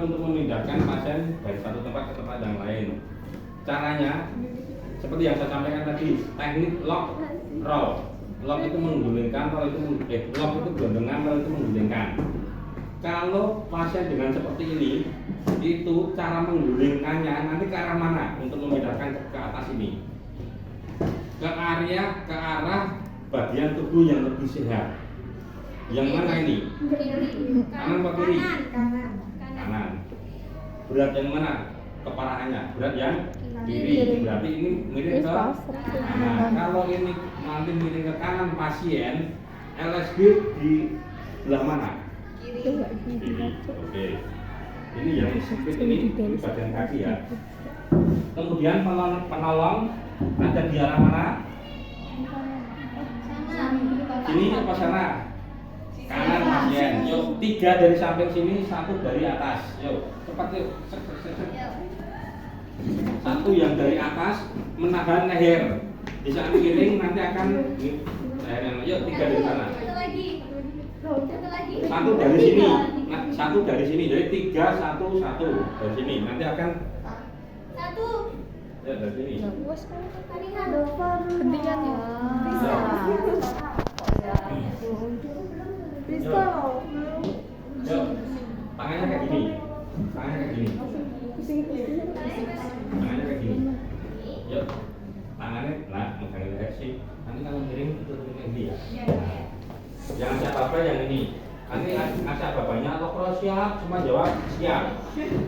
Untuk memindahkan pasien dari satu tempat ke tempat yang lain. Caranya seperti yang saya sampaikan tadi, teknik lock roll. Lock itu menggulingkan, roll itu lock itu gelondongan, roll itu menggulingkan. Kalau pasien dengan seperti ini, itu cara menggulingkannya nanti ke arah mana untuk memindahkan ke atas ini? Ke arah bagian tubuh yang lebih sehat. Yang mana ini? Kanan atau kiri? Kanan. Berat yang mana? Keparahannya. Berat yang kiri. Berarti ini miring ke kanan. Kalau ini nanti miring ke kanan pasien, LSB di belah mana? Kiri. Oke. Ini yang sempit ini di bagian kaki ya. Kemudian penolong ada di arah mana? Sini apa sana? Kanan pasien. Yuk, 3 dari samping sini, 1 dari atas. Yuk, cepat yuk. Satu yang dari atas menahan leher. Di saat miring nanti akan lehernya. Yuk, 3 dari sana. Satu dari sini. Nah, 1 dari sini. Jadi 3 1 1 dari sini. Nanti akan 1. Ya, dari sini. Ketinggian ya. Bisa. Yuk, tangannya kayak gini. Tangannya kayak gini. Tangannya kayak gini. Yuk, tangannya nah megangin leher sih. Nanti kalau miring itu kayak gini ya. Jangan siap apa yang ini. Nanti ngasih bapaknya lokro siap, semua jawab siap.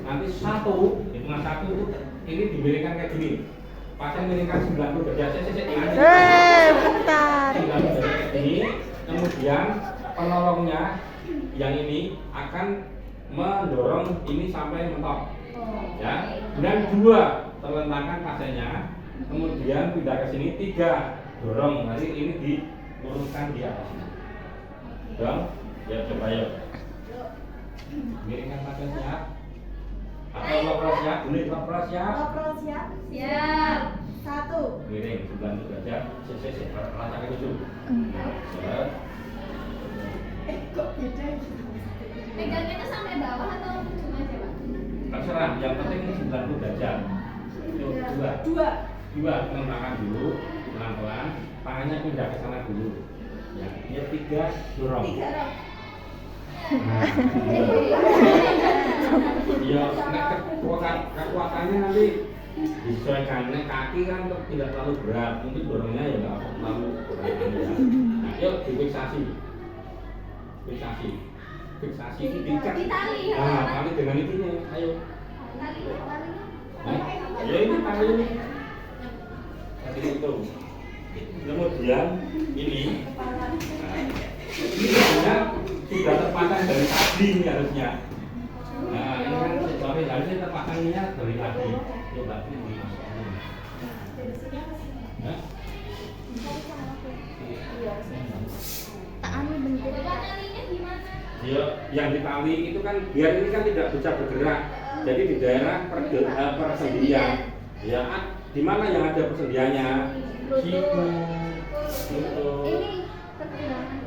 Nanti 1, hitungan 1 ini dimiringkan kayak gini. Pasien miringkan 90 derajat. Bentar. 90 derajat kayak gini. Kemudian penolongnya yang ini akan mendorong ini sampai mentok. Ya. Dan 2 terlentangkan pasiennya. Kemudian pindah ke sini 3 dorong. Nanti ini diluruskan di atas ini. Dong? Ya coba yuk. Miringkan tangan siap. Atau lapras siap? Bunyi lapras siap. Ngobrol siap? Siap. 1. Miring 90 derajat. Sik. Rasakan itu. Set. Kok beda? Pegangnya tuh sampai bawah atau ujung aja, Pak? Terserah, yang penting 90 derajat. Yuk, dua. 2. Menggunakan dulu, pelan-pelan. Tangannya pindah ke sana dulu. Ya, ini 3, dorong. 3 Rob. Iya, nek kekuatannya nanti disesuaikan. Nek kaki kan tidak terlalu berat, mungkin dorongnya ya nggak terlalu berat ya. Nah, yuk difiksasi. Fiksasi ini diikat. Ditali ya, Nah, Pak? tali dengan ininya, ayo. Tali. Nah, ya ini tali ini. Kasih itu. Kemudian ini. Nah, ini sebenarnya sudah terpasang dari tadi ini harusnya. Nah, ini kan sorry harusnya terpasangnya dari tadi. Coba ini dimasukkan. Hah? Tak anu bentuk. Talinya gimana? Ya, yang ditali itu kan biar ini kan tidak bisa bergerak. Jadi di daerah persendian. Ya, di mana yang ada persendiannya? Siku. Lutut. Ini pergelangan.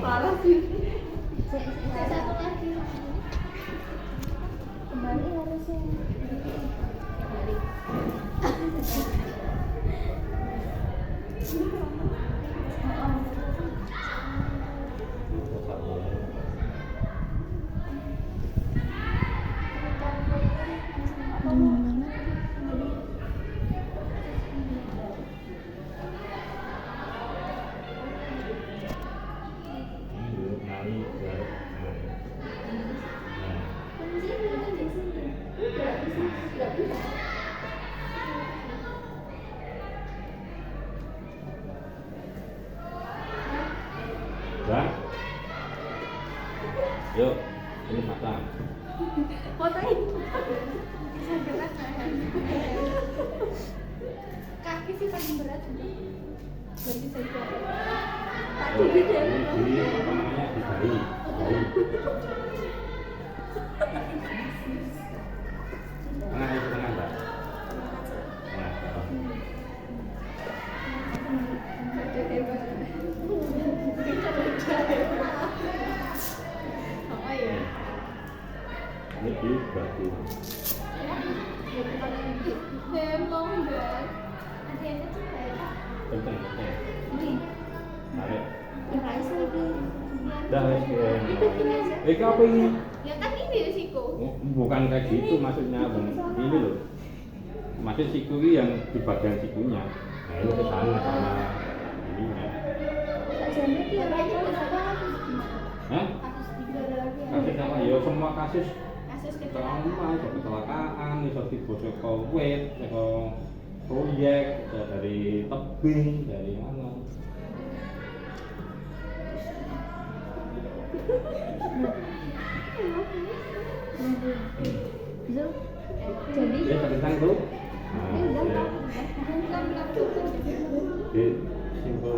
Parah sih. Satu lagi. Kembali harusnya. Kembali. Dan yuk, ini pasang. Fotoin. Kaki sih paling berat. Berarti saya coba. Yuk, di apa namanya di dahi. Tengah itu tengah Mbak. Tengah. Oh iya. Ini di batu. Memang enggak. Ada yang kecil ya? Kenceng. Ini. Tarik. Yang lain lagi. Dah wes. Apa ini? Ya kan ini risiko. Bukan kayak gitu maksudnya Bang. Ini loh. Maksud siku ini yang di bagian sikunya. Nah, ini ke sana sama ininya. Jadi dia lagi Hah? Kasus apa? Ya semua kasus kasus trauma, iso kecelakaan, iso dibocok wet, iso proyek, iso dari tebing, dari mana. Jadi Ya tentang tuh. Nah, ya. Di simpel.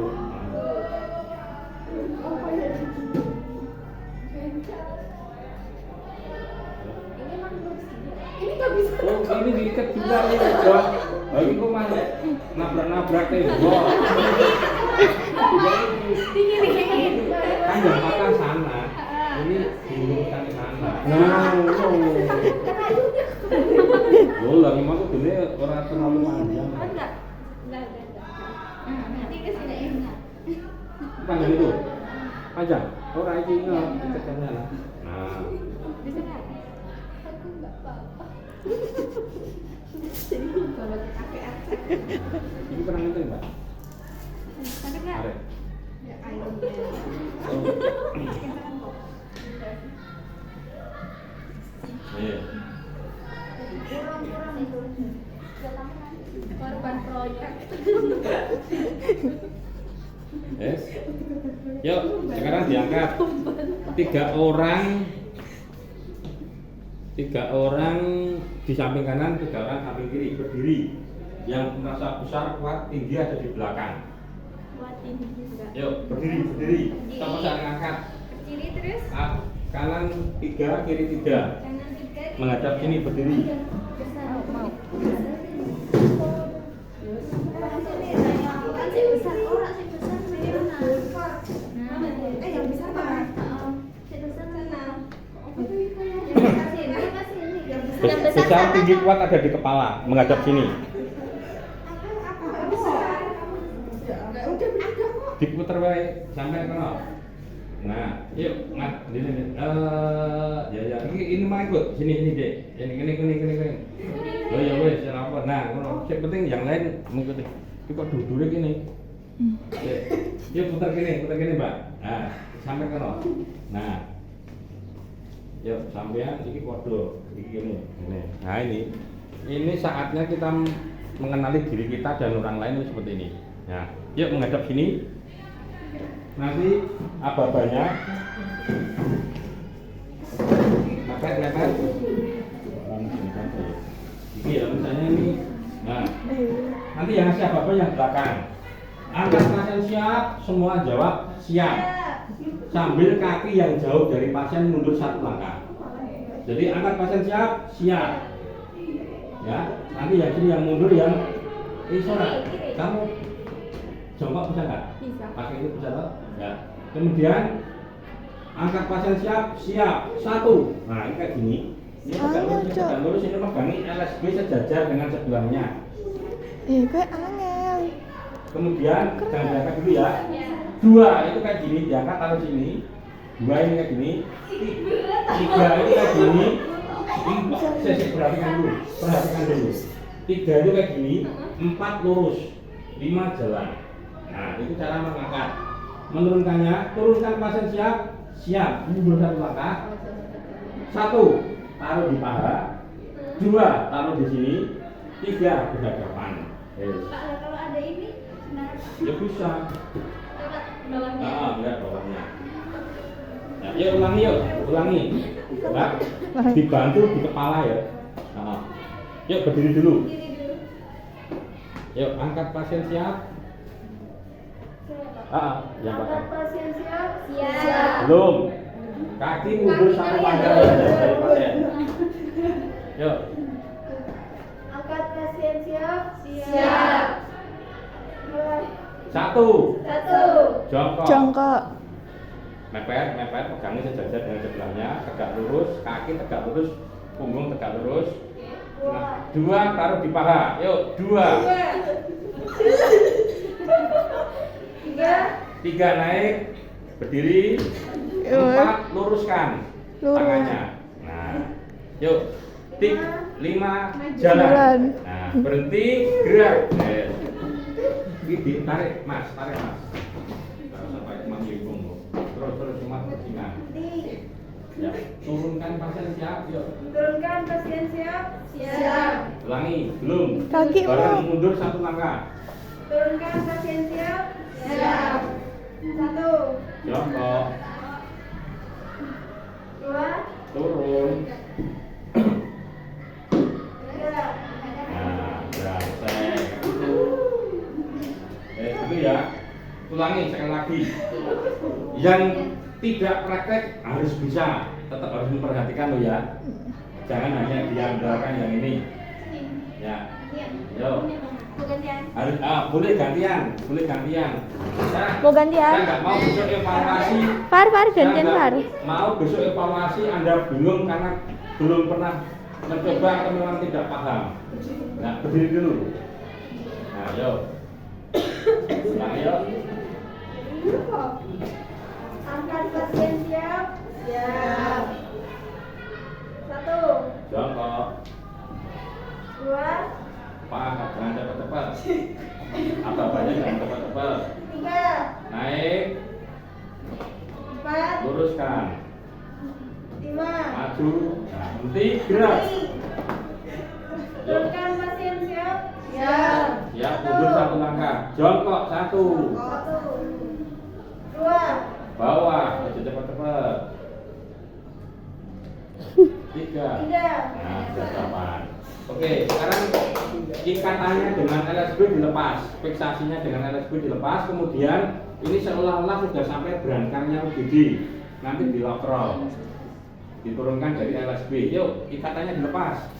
Ini nggak bisa. Oh, ini diikat juga nih, Bang. Lagi kok malah nabrak-nabrak tembok. Kan yang makan sana. Ini diluruskan ke sana. Nah, oh, lagi mau tuh gede orang terlalu panjang. Enggak. nanti ke sini enak. Panjang itu. Panjang. Ora iki tekannya lah. Nah, Bisa nggak? Aku nggak apa-apa. Jadi bawa ke kakek aja. ini pernah nonton Mbak? Sakit nggak? Arek. Ya airnya. Iya. Kurang itu. Korban proyek. Yes. Yuk, sekarang diangkat. Tiga orang di samping kanan, 3 orang samping kiri berdiri. Yang merasa besar, kuat, tinggi ada di belakang. Buat ini juga. Yuk, berdiri. Sama saya ngangkat. Kiri terus. Kanan 3, kiri 3. Kanan 3. Menghadap sini berdiri. Besar. Mau. Kan sih besar. Orang sih besar. Yang besar mana? Si besar sana. Besar, tinggi, kuat ada di kepala. Menghadap sini. Diputer wae sampai ke. Nah, yuk, ini ya ini mah ikut sini Dek. Ini. Oh ya wes, apa? Nah, ngono. Sing penting yang lain mengikuti. Iki kok dudure gini. Yuk putar gini, Mbak. Nah, sampai ke. Nah. Yuk, sampean iki padha iki gini. Nah, ini saatnya kita mengenali diri kita dan orang lain itu seperti ini. Nah, yuk menghadap sini. Nanti aba-abanya mepet. Ini ya misalnya ini. Nah, nanti yang siapa yang belakang. Angkat pasien siap, semua jawab siap. Sambil kaki yang jauh dari pasien mundur 1 langkah. Jadi angkat pasien siap. Ya, nanti yang sini yang mundur yang Sora. Kamu jongkok bisa nggak? Bisa. Pakai itu bisa nggak? Ya. Kemudian angkat pasien siap. 1. Nah, ini kayak gini. Ini tegak lurus, ini megangi LSB sejajar dengan sebelahnya. Kowe angel. Kemudian jangan diangkat dulu ya. 2 itu kayak gini, diangkat taruh sini. 2 ini kayak gini. 3 ini kayak gini. 4 saya perhatikan dulu. 3 itu kayak gini. 4 lurus. 5 jalan. Nah, itu cara mengangkat. Menurunkannya, turunkan pasien siap. Mundur 1 langkah. 1 taruh di paha. 2 taruh di sini. 3 berhadapan. Pak, kalau ada ini, Ya bisa. lewat bawahnya. Lihat bawahnya. Nah, yuk ulangi. Nah, dibantu di kepala ya. Yuk berdiri dulu. Kiri dulu. Yuk angkat pasien siap. Yang Angkat pakai. pasien siap. Siap. Belum. Kaki mundur 1 langkah dari pasien. Yuk. Angkat pasien siap. Siap. 1. Jongkok. Jongkok. Mepet, pegangnya sejajar dengan sebelahnya, tegak lurus, kaki tegak lurus, punggung tegak lurus. Nah, 2 taruh di paha. Yuk, 2. 3 naik, berdiri. 4 luruskan tangannya. Nah, yuk. 5 jalan. Nah, berhenti, gerak. Ini ditarik, Mas. Kalau sampai menghubung, terus cuma bersingan. Ya, turunkan pasien siap, yuk. Turunkan pasien siap. Siap. Ulangi, belum. Kaki Bareng mau. mundur 1 langkah. Turunkan pasien siap. Siap. 1. Jongkok, 2. turun. Gerak. Nah, berantai. Itu ya. Ulangi sekali lagi. Yang tidak praktek harus bisa, tetap harus memperhatikan lo ya. Jangan hanya diandalkan yang ini. Ya. Yo. Harus boleh gantian. Mau gantian? Saya nggak mau besok evaluasi. Far Saya gantian nggak Far. mau besok evaluasi Anda bingung karena belum pernah mencoba atau memang tidak paham. Nah, berdiri dulu. Nah, yuk. Ulangi yuk. Angkat pasien siap. Siap. 1, Jongkok. 2, Pak, jangan cepat-cepat. Apa banyak jangan cepat-cepat. 3, Naik, 4, luruskan. 5. Maju. Nah, berhenti, gerak. Turunkan pasien siap. Siap. Ya, mundur 1 langkah. Jongkok 1. 1, 2, Bawah, maju cepat-cepat. 3. 3. Nah, sudah 8. Oke, sekarang ikatannya dengan LSB dilepas, fiksasinya dengan LSB dilepas, kemudian ini seolah-olah sudah sampai berangkarnya UGD. Nanti dilokrol, diturunkan dari LSB. Yuk, ikatannya dilepas.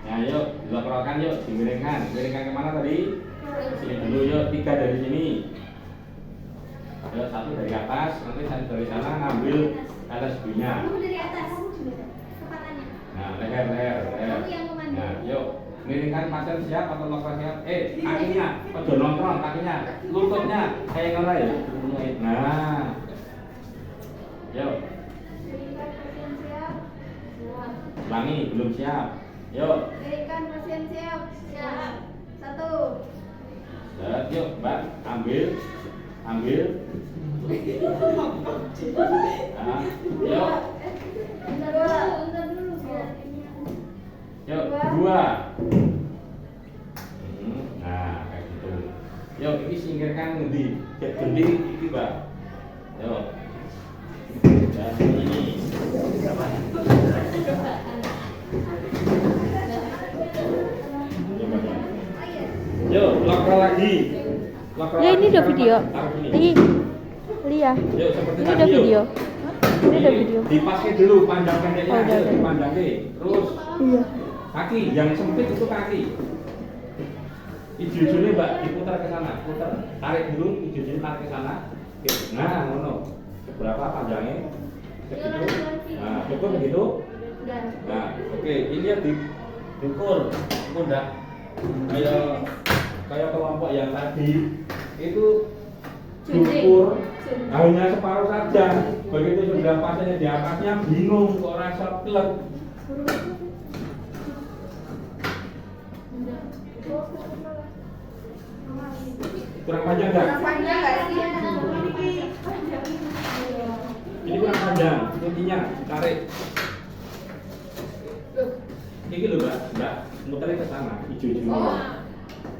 Nah, yuk, dilokrolkan yuk, dimiringkan. Miringkan kemana tadi? Sini dulu yuk, 3 dari sini. Yuk, 1 dari atas, nanti 1 dari sana ngambil LSB-nya. Kamu dari atas. Kepatannya. Nah, leher. Kamu yang memandang. Nah, yuk, miringkan pasien siap atau lokal siap. Kakinya, ojo nongkrong kakinya, lututnya kayak ngono ya. Nah, yuk, Miringkan pasien siap. ulangi, belum siap. Yuk, Miringkan pasien siap. Siap. 1, yuk, Mbak, ambil. Nah, yuk, Bentar dulu. yuk, 2. Nah, kayak gitu. Yuk, ini singkirkan ngendi? Gendi iki, Mbak. Yuk. Dan ini. Yuk, lokrol lagi. Lokrol Ya, lagi. ini udah Sekarang video. taruh sini. Lia. Yuk, seperti Ini tadi. udah yuk. video. Ini udah video. Dipasnya dulu panjang pendeknya, Oh, udah, yuk, udah. dipandangin. Terus Iya. kaki yang sempit itu kaki. Ijo-ijonya Mbak diputar ke sana, putar. Tarik dulu, ijo-ijonya tarik ke sana. Oke. Nah, ngono. Seberapa panjangnya? Segitu. Nah, cukup begitu. Nah, oke, ini ya diukur pundak. Kayak kelompok yang tadi itu diukur hanya separuh saja. Begitu sudah pasiennya di atasnya bingung kok rasa plek. Kurang panjang nggak? panjang nggak sih? Ini kurang panjang, intinya tarik. Ini loh mbak, muternya ke sana, hijau-hijau.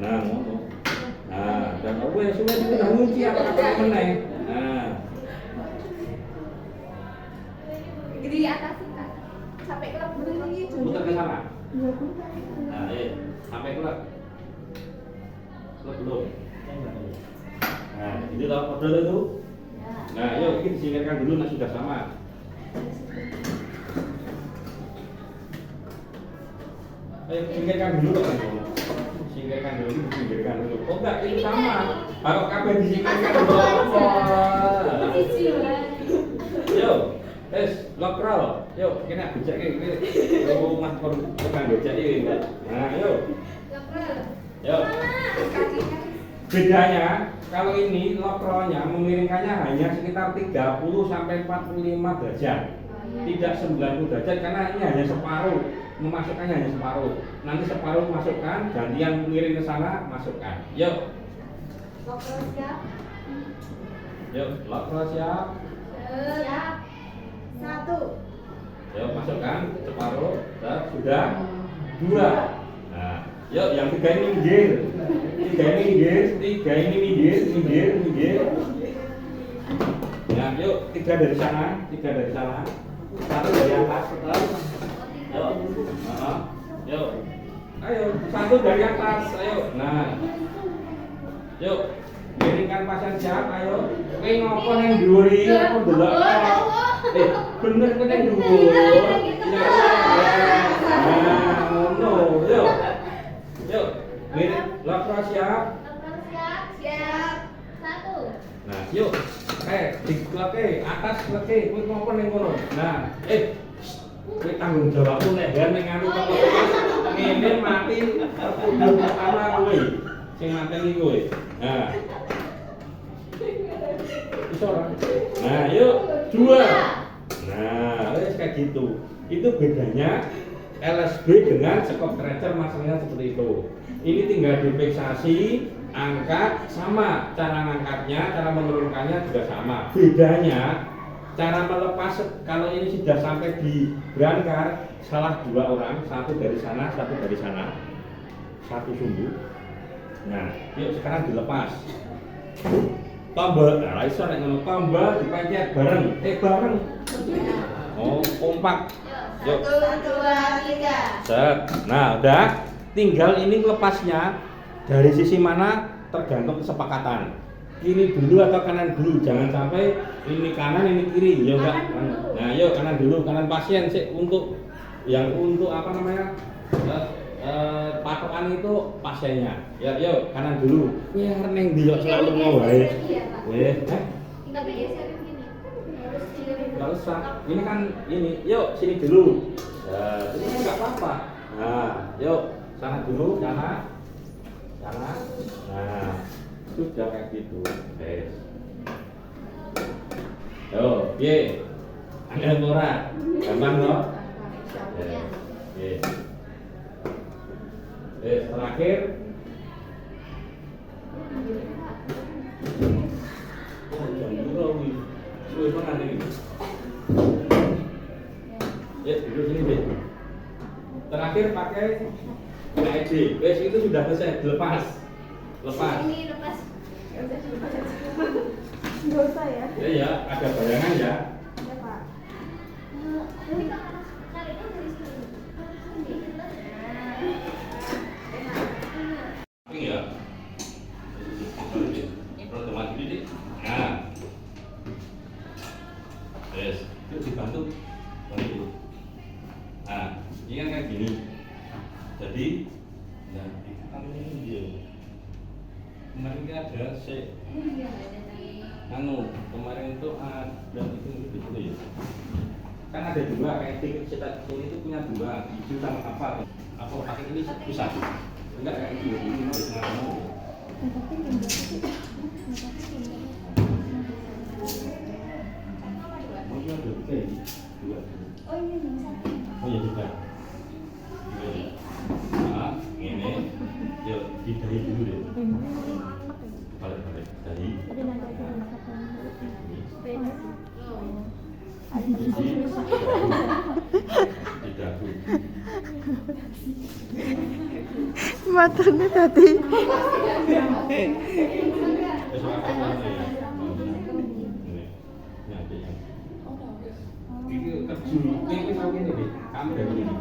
Nah, ngono. Nah, dan aku yang sudah itu udah ngunci apa meneng. Nah, Di atas sih, Kak. Sampai kelap begini. muter ke sana. Nah, sampai kelak. Kelak belum. Nah, ini loh order itu. Nah, yuk ini disingkirkan dulu, nah sudah sama. Ayo singkirkan dulu kan. Singkirkan dulu, disingkirkan dulu. Oh enggak, ini sama. Kalau kabeh disingkirkan dulu. Yuk, lokrol. Yuk, kena becek iki. Rumah tukang becek iki. Nah, yuk. Yuk. Bedanya kalau ini lokrolnya memiringkannya hanya sekitar 30 sampai 45 derajat. Tidak 90 derajat karena ini hanya separuh. Memasukkannya hanya separuh. Nanti separuh masukkan, gantian miring ke sana, masukkan. Yuk. Lokrol siap. Yuk, lokrol siap. Siap. 1. Yuk, masukkan separuh. Sudah. 2. Nah, yuk yang 3 ini minggir. 3 ini minggir, 3 ini minggir. Nah, yuk 3 dari sana, 3 dari sana. 1 dari atas, tetap. Yuk. Yuk. Ayo, satu dari atas. Ayo. Nah. Yuk. Miringkan pasien siap, ayo. Kowe ngopo ning dhuwur iki aku ndelok. Bener kowe ning dhuwur. Nah, ngono. Yuk. Yuk. Miring, lapor siap. Siap. Satu. Nah, yuk. Dikleke atas kleke, kowe ngopo ning kono. Nah, kowe tanggung jawabmu nek ning anu kok ngene mati terpudhun pertama kowe. Sing mateni kowe. Nah. Iso ora? Nah, yuk, 2. Nah, wis kayak gitu. Itu bedanya LSB dengan skop stretcher masalahnya seperti itu. Ini tinggal difiksasi, angkat sama, cara ngangkatnya, cara menurunkannya juga sama. Bedanya cara melepas kalau ini sudah sampai di brankar salah 2 orang, satu dari sana, satu dari sana, satu sumbu. Nah, yuk sekarang dilepas. Tombol, nah iso nek ngono tombol dipencet bareng, bareng. Oh, kompak. Yuk. 1, 2, 3. Set. Nah, udah. Tinggal ini lepasnya dari sisi mana tergantung kesepakatan. Kiri dulu atau kanan dulu, jangan sampai ini kanan ini kiri, ya enggak. Nah, yuk kanan dulu, kanan pasien sih untuk yang untuk apa namanya? Patokan itu pasiennya. Ya, yuk kanan dulu. Biar neng dia selalu mau wae. Tapi dia siapin gini. Harus dikirim. Enggak usah. Ini kan ini. Yuk sini dulu. Nah, ini enggak apa-apa. Nah, yuk sana dulu, sana. Sana. Nah, sudah kayak gitu. Yes. Yo, piye? Angel ora? Gampang loh. Yes. Terakhir. Ya, duduk sini deh. Terakhir pakai KED. Wes itu sudah selesai, lepas. Ini lepas. Nggak usah ya. Ya, ada bayangan ya. Ya Pak. Tapi kan tariknya dari sini. Ini ya. Otomatis ini. Nah. Yes, itu dibantu. Nah, ini kan kayak gini. Jadi, nah, kita ini dia. Kemarin kita ada kemarin itu ada itu ya. Kan ada 2 kayak tiket cetak ini itu punya 2, hijau sama apa? Apa pakai ini satu? Enggak kayak gitu. Ini harus ngamu. Mungkin ada 2. Oh ini bisa. Oh iya juga. Nah, ini, yuk didahi dulu deh. Balik dahi. Didahu. Matanya tadi. Ini terjun, ini tahu ini deh, kamu dari ini.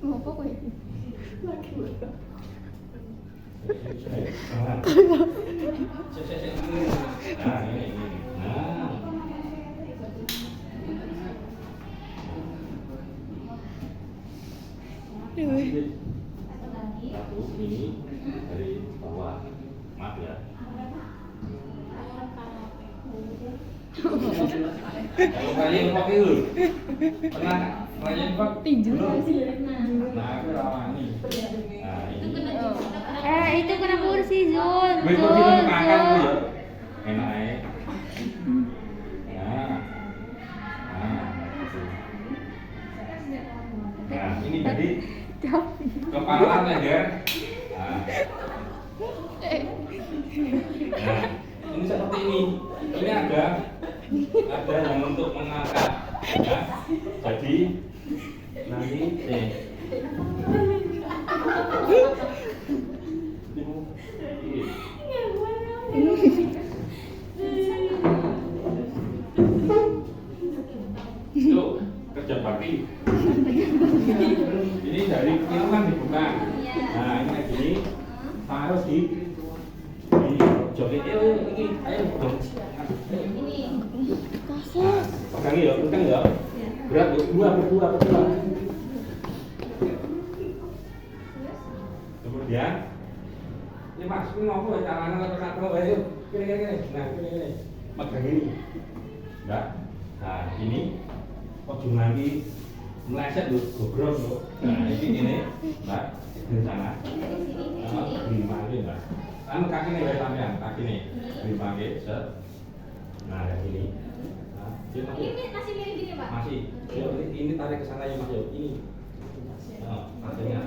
Mau apa kok ya? Nah, ini. Nah. Satu ini dari bawah, maaf ya. Kalau kalian pakai dulu, pernah kalian pakai Tinju belum? sih. Nah, aku rawani. Nah, ini. Itu kena kursi Zul. Gue kursi itu makan tuh ya, enak ya. Nah, ini jadi kepala leher. Nah, ini seperti ini. Ini ada yang untuk mengangkat. Nah, jadi nanti Itu kerja bakti. Ini dari itu kan dibuka. Nah ini kayak gini, harus di ini joget. Ini ayo dong. Ini. Kasar. Pegangi ya, pegang ya. Berat yuk, berdua. Kemudian ini mas, ini ngopo ya caranya atau kata ayo gini. Nah gini. Pegang ini. Enggak. Nah ini ujung nanti meleset loh, gogrok loh. Nah ini, mbak, di sana. Lima ini mbak. Anu kaki nih dari sampean, kaki nih, lima set. Nah kayak gini. Nah, Ini masih miring gini, Pak. masih. Yuk, ini tarik ke sana ya mas, yuk. Ini. Nah, taringnya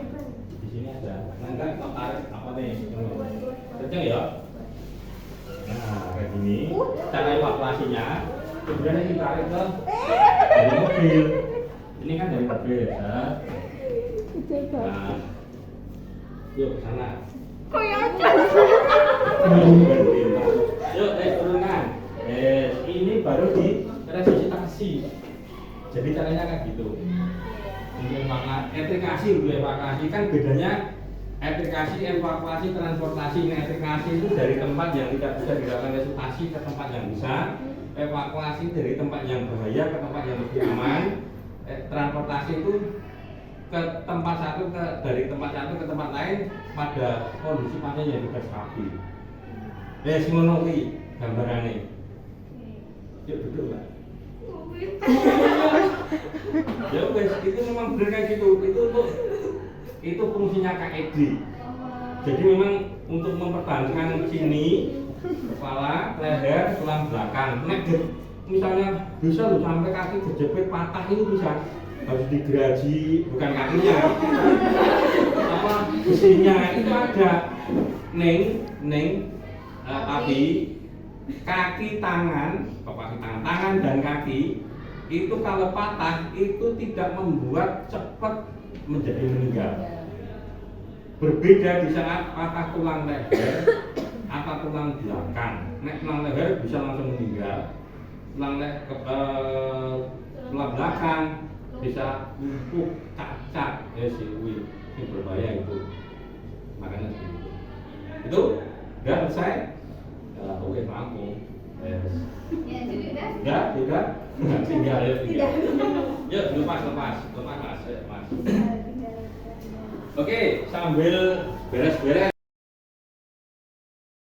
di sini ada. Nah enggak kita tarik apa nih? Kenceng ya. Nah kayak gini. Cara evakuasinya. Kemudian ini tarik ke dari mobil. Ini kan dari mobil ya. Nah, yuk ke sana. Yuk, turunan. Ini baru di resusitasi. Jadi caranya kayak gitu. Untuk evakuasi, evakuasi kan bedanya evakuasi, evakuasi, transportasi. Evakuasi itu dari tempat yang tidak bisa dilakukan resusitasi ke tempat yang bisa. Evakuasi dari tempat yang bahaya ke tempat yang lebih aman. Transportasi itu ke tempat satu dari tempat satu ke tempat lain pada kondisi pasien yang tidak stabil. Semono kuwi gambarane. Yuk duduk Mbak. Ya wes itu memang benar kayak gitu. Itu fungsinya KED. Jadi memang untuk mempertahankan sini kepala, leher, tulang belakang. Misalnya bisa loh sampai kaki kejepit patah itu bisa harus digeraji, bukan kakinya apa besinya itu ada tapi kaki tangan dan kaki itu kalau patah itu tidak membuat cepat menjadi meninggal. Berbeda di saat patah tulang leher atau tulang belakang. Nek tulang leher bisa langsung meninggal, tulang belakang bisa lumpuh, cacat, ini berbahaya itu. Makanya seperti itu. Udah selesai? Oke, rampung. Ya, jadi udah. Enggak? Tinggal ya, tinggal. Yuk, lepas mas. Oke, sambil beres-beres